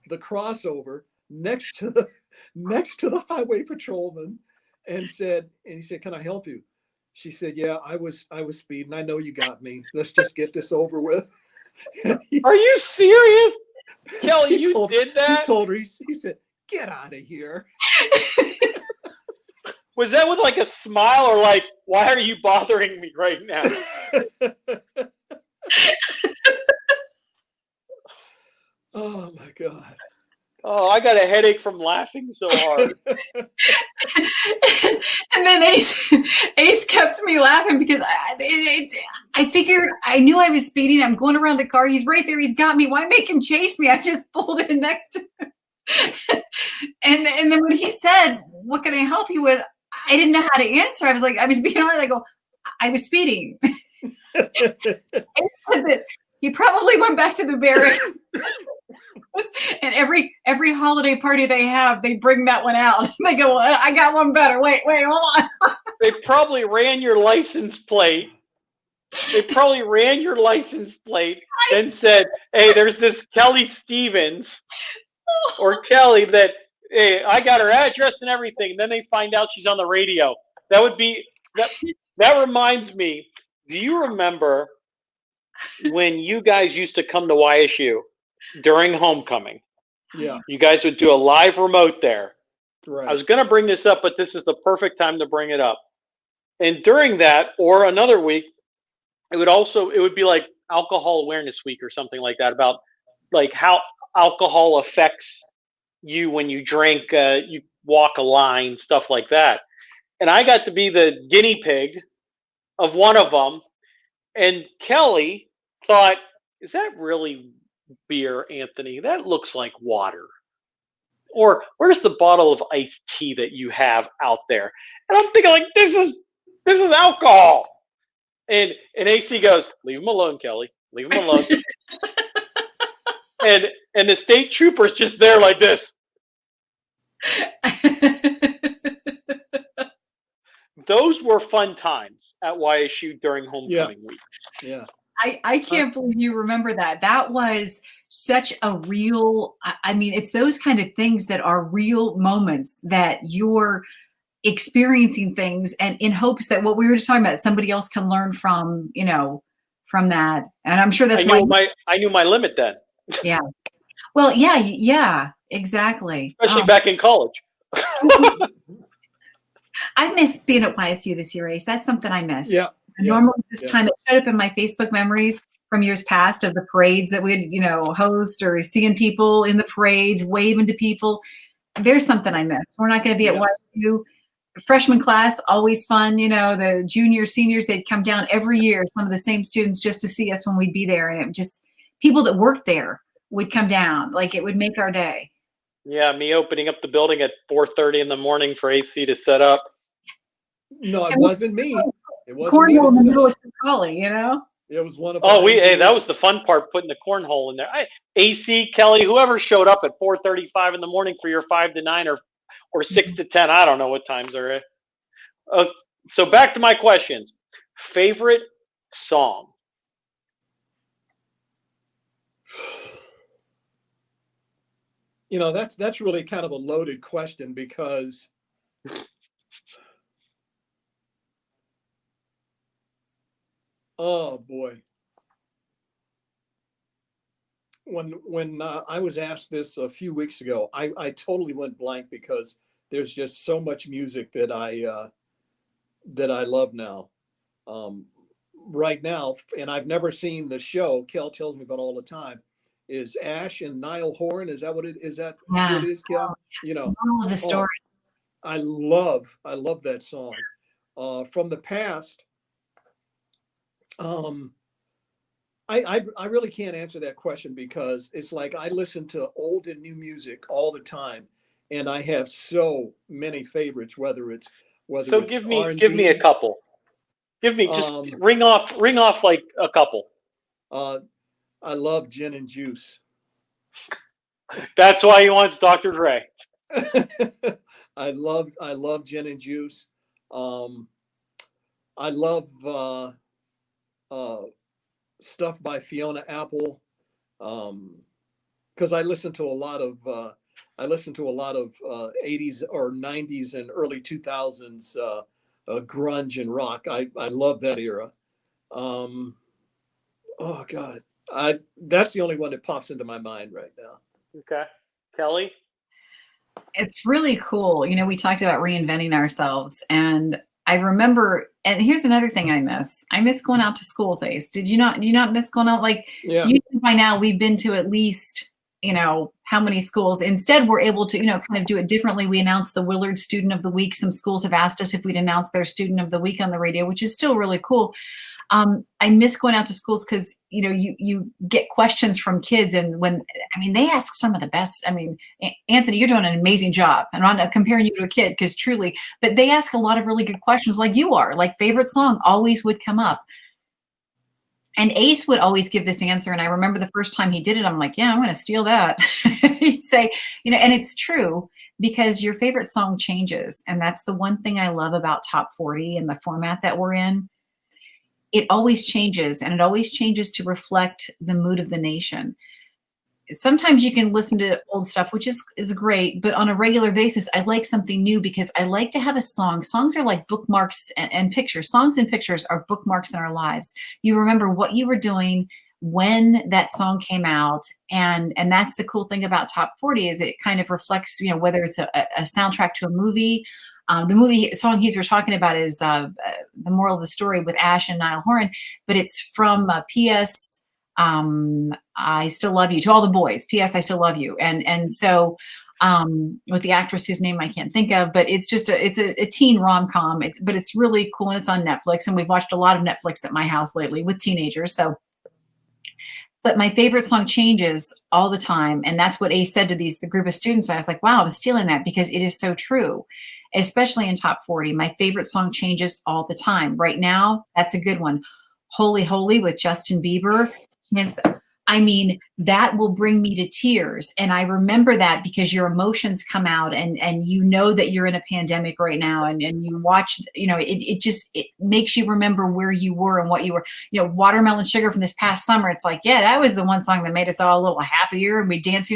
the crossover next to the highway patrolman, and he said, "Can I help you?" She said, "Yeah, I was speeding. I know you got me. Let's just get this over with." Are you serious? Kelly, you did that? He told her, he said, "Get out of here." Was that with like a smile, or like, why are you bothering me right now? Oh my God. Oh, I got a headache from laughing so hard. And then Ace kept me laughing because I figured, I knew I was speeding. I'm going around the car. He's right there. He's got me. Why make him chase me? I just pulled in next to him. And then when he said, "What can I help you with?" I didn't know how to answer. I was like, I was being honest. I go, "I was speeding." Ace said that he probably went back to the barracks. And every holiday party they have, they bring that one out. They go, "Well, I got one better. Wait, hold on." They probably ran your license plate. And said, "Hey, there's this Kelly Stevens or Kelly that, hey, I got her address and everything." And then they find out she's on the radio. That reminds me, do you remember when you guys used to come to YSU during homecoming? Yeah. You guys would do a live remote there. Right. I was going to bring this up, but this is the perfect time to bring it up. And during that, or another week, it would be like Alcohol Awareness Week or something like that, about like how alcohol affects you when you drink, you walk a line, stuff like that. And I got to be the guinea pig of one of them. And Kelly thought, "Is that really beer, Anthony? That looks like water. Or where's the bottle of iced tea that you have out there?" And I'm thinking, like, this is alcohol. And AC goes, "Leave him alone, Kelly. Leave him alone." and the state trooper's just there like this. Those were fun times at YSU during homecoming week. Yeah. I can't believe you remember that. That was such a real, I mean, it's those kind of things that are real moments that you're experiencing things and in hopes that what we were just talking about, somebody else can learn from, you know, from that. And I'm sure that's I knew my limit then. Yeah. Well, yeah, exactly. Especially back in college. I missed being at YSU this year, Ace. That's something I miss. Yeah. Normally this time it showed up in my Facebook memories from years past of the parades that we'd, you know, host or seeing people in the parades, waving to people. There's something I miss. We're not going to be at YSU. Freshman class, always fun. You know, the juniors, seniors, they'd come down every year, some of the same students just to see us when we'd be there. And it just, people that worked there would come down. Like it would make our day. Yeah, me opening up the building at 4:30 in the morning for AC to set up. No, it wasn't me. It wasn't cornhole in the me. middle of Collie, you know? It was one of that was the fun part, putting the cornhole in there. AC, Kelly, whoever showed up at 4:35 in the morning for your 5 to 9 or 6 to 10, I don't know what times are it. So back to my questions. Favorite song? You know, that's really kind of a loaded question because oh boy. When I was asked this a few weeks ago, I totally went blank because there's just so much music that I love now. Right now, and I've never seen the show. Kel tells me about all the time. Is Ash and Niall Horan? Is that what it is? That what it is, Kel? You know, all of the story. I love that song. From the past, I really can't answer that question because it's like I listen to old and new music all the time, and I have so many favorites. Whether it's give me R&B, a couple. Give me just ring off like a couple. I love Gin and Juice. That's why he wants Dr. Dre. I love Gin and Juice. I love stuff by Fiona Apple, because I listen to a lot of 80s or 90s and early 2000s grunge and rock. I love that era. Oh God, that's the only one that pops into my mind right now. Okay, Kelly. It's really cool. You know, we talked about reinventing ourselves, and I remember, and here's another thing I miss. I miss going out to schools, Ace. Do you not miss going out? Like, by now we've been to at least, you know, how many schools? Instead, we're able to, you know, kind of do it differently. We announced the Willard Student of the Week. Some schools have asked us if we'd announce their Student of the Week on the radio, which is still really cool. I miss going out to schools because, you know, you get questions from kids, and they ask some of the best. I mean, Anthony, you're doing an amazing job, and I'm not comparing you to a kid because truly, but they ask a lot of really good questions, like you are. Like favorite song always would come up, and Ace would always give this answer. And I remember the first time he did it, I'm like, yeah, I'm going to steal that. He'd say, you know, and it's true because your favorite song changes, and that's the one thing I love about Top 40 and the format that we're in. It always changes, and it always changes to reflect the mood of the nation. Sometimes you can listen to old stuff, which is great, but on a regular basis, I like something new because I like to have a song. Songs are like bookmarks and pictures. Songs and pictures are bookmarks in our lives. You remember what you were doing when that song came out, and that's the cool thing about Top 40 is it kind of reflects, you know, whether it's a soundtrack to a movie. The movie song he's talking about is the moral of the story with Ash and Niall Horan, but it's from P.S. I Still Love You, to all the boys. P.S. I Still Love You, and so with the actress whose name I can't think of, but it's just it's a teen rom-com. But it's really cool, and it's on Netflix, and we've watched a lot of Netflix at my house lately with teenagers. So, but my favorite song changes all the time, and that's what Ace said to the group of students. I was like, wow, I'm stealing that because it is so true. Especially in Top 40, my favorite song changes all the time. Right now, that's a good one. Holy Holy with Justin Bieber. I mean, that will bring me to tears. And I remember that because your emotions come out and you know that you're in a pandemic right now and you watch, it makes you remember where you were and what you were, Watermelon Sugar from this past summer. It's like, yeah, that was the one song that made us all a little happier. And we'd dance,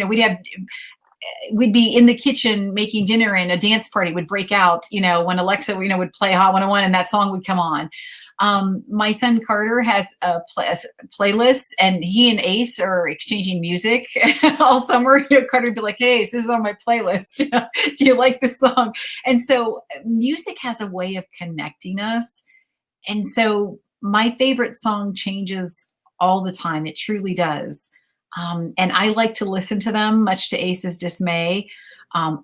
we'd be in the kitchen making dinner and a dance party would break out, when Alexa, would play Hot 101 and that song would come on. My son Carter has a playlist and he and Ace are exchanging music all summer. Carter would be like, hey, Ace, this is on my playlist. Do you like this song? And so music has a way of connecting us. And so my favorite song changes all the time. It truly does. And I like to listen to them, much to Ace's dismay,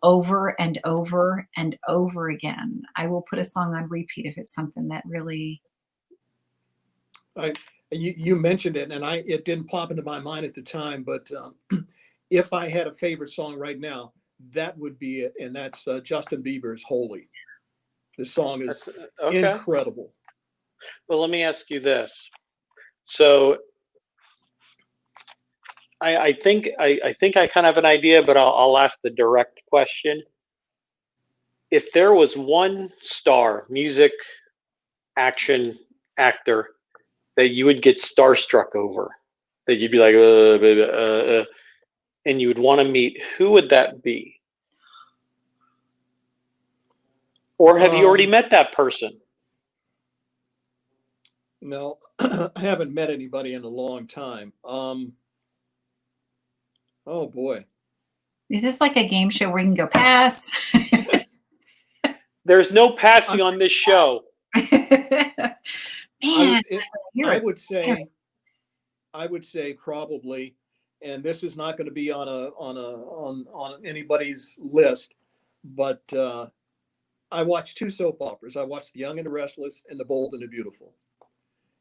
over and over and over again. I will put a song on repeat if it's something that really... You mentioned it, and it didn't pop into my mind at the time, but if I had a favorite song right now, that would be it, and that's Justin Bieber's Holy. The song is incredible. Well, let me ask you this. So I think I kind of have an idea, but I'll ask the direct question. If there was one star, music, action, actor that you would get starstruck over, that you'd be like, and you would want to meet, who would that be? Or have you already met that person? No, I haven't met anybody in a long time. Oh boy. Is this like a game show where you can go pass? There's no passing on this show. Man, I would say probably, and this is not going to be on anybody's list, but I watched 2 soap operas. I watched The Young and the Restless and The Bold and the Beautiful.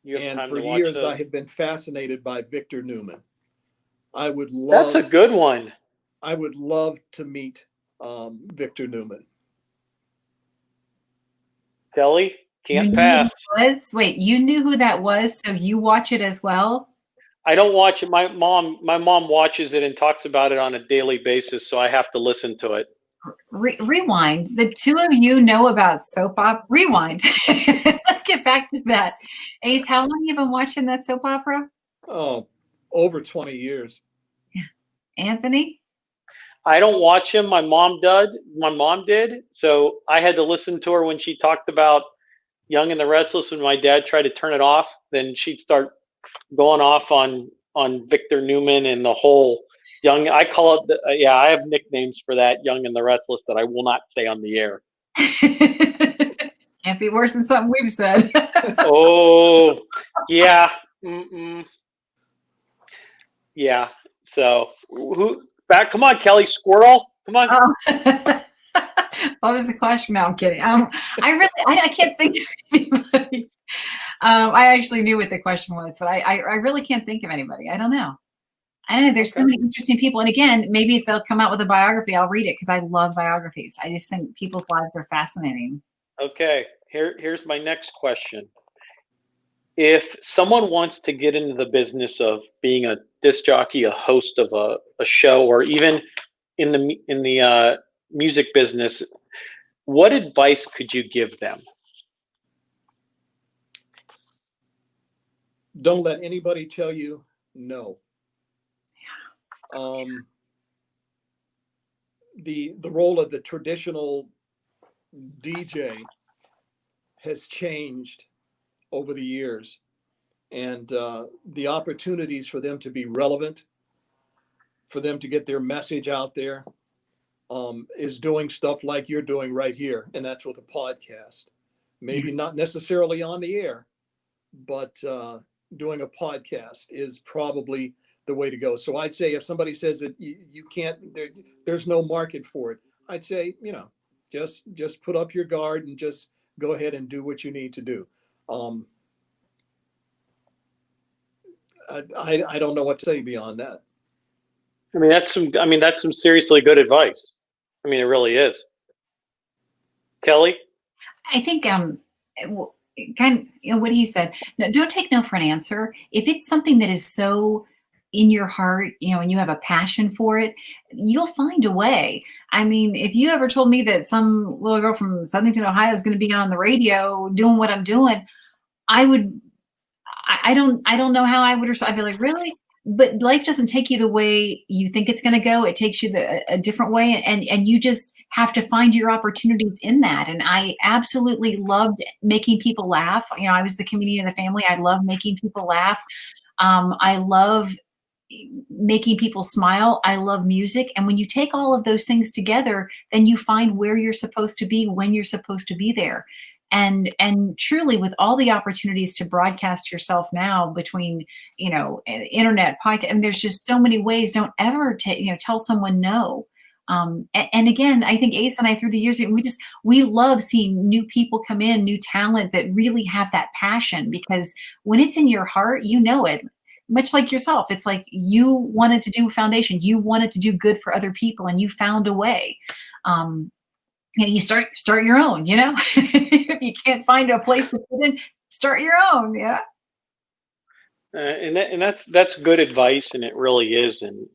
And for years, I have been fascinated by Victor Newman. That's a good one. I would love to meet Victor Newman. Kelly, can't pass. Wait, you knew who that was, so you watch it as well? I don't watch it. My mom watches it and talks about it on a daily basis, so I have to listen to it. Rewind. The two of you know about soap opera. Rewind. Let's get back to that. Ace, how long have you been watching that soap opera? Oh, over 20 years. Yeah. Anthony? I don't watch him. My mom did. So I had to listen to her when she talked about Young and the Restless. When my dad tried to turn it off, then she'd start going off on Victor Newman and the whole Young. I call it, I have nicknames for that, Young and the Restless, that I will not say on the air. Can't be worse than something we've said. Oh, yeah. Mm-mm. Yeah. So come on, Kelly, Squirrel. Come on. Oh. What was the question? No, I'm kidding. I can't think of anybody. I actually knew what the question was, but I really can't think of anybody. I don't know. There's so many interesting people. And again, maybe if they'll come out with a biography, I'll read it because I love biographies. I just think people's lives are fascinating. Okay. Here's my next question. If someone wants to get into the business of being a disc jockey, a host of a show, or even in the music business, what advice could you give them? Don't let anybody tell you no. The role of the traditional DJ has changed over the years, and the opportunities for them to be relevant, for them to get their message out there, is doing stuff like you're doing right here, and that's with a podcast. Maybe not necessarily on the air, but doing a podcast is probably the way to go. So I'd say if somebody says that you can't, there's no market for it, I'd say, just put up your guard and just go ahead and do what you need to do. I don't know what to say beyond that. That's some seriously good advice. It really is. Kelly? I think kind of what he said. No, don't take no for an answer. If it's something that is so in your heart, and you have a passion for it, you'll find a way. I mean, if you ever told me that some little girl from Southington, Ohio is going to be on the radio doing what I'm doing, I don't know how I would respond. I'd be like, really? But life doesn't take you the way you think it's going to go. It takes you a different way. And you just have to find your opportunities in that. And I absolutely loved making people laugh. I was the comedian of the family. I love making people laugh. I love making people smile. I love music. And when you take all of those things together, then you find where you're supposed to be, when you're supposed to be there. And truly, with all the opportunities to broadcast yourself now between, internet, podcast, and there's just so many ways. Don't ever tell someone no. And again, I think Ace and I, through the years, we love seeing new people come in, new talent that really have that passion, because when it's in your heart, it. Much like yourself, it's like you wanted to do foundation, you wanted to do good for other people, and you found a way. You start your own. If you can't find a place to fit in, start your own. Yeah. And that's good advice, and it really is. And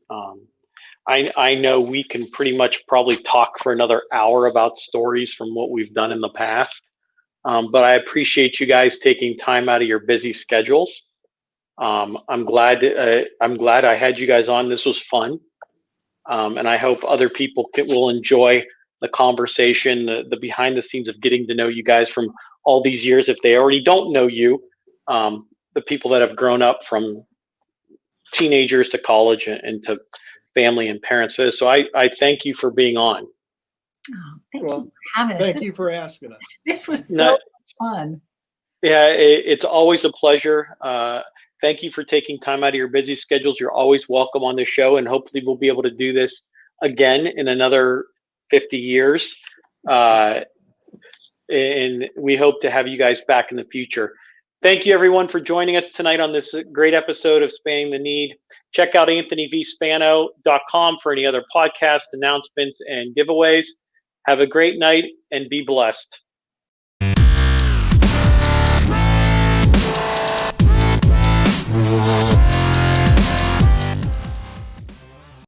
I know we can pretty much probably talk for another hour about stories from what we've done in the past. But I appreciate you guys taking time out of your busy schedules. I'm glad I had you guys on. This was fun. And I hope other people will enjoy the conversation, the behind the scenes of getting to know you guys from all these years. If they already don't know you, the people that have grown up from teenagers to college and to family and parents. So I thank you for being on. Oh, thank you for having us. Thank you for asking us. This was so much fun. Yeah, it's always a pleasure. Thank you for taking time out of your busy schedules. You're always welcome on the show, and hopefully we'll be able to do this again in another 50 years. And we hope to have you guys back in the future. Thank you, everyone, for joining us tonight on this great episode of Spanning the Need. Check out AnthonyVSpano.com for any other podcast announcements and giveaways. Have a great night and be blessed.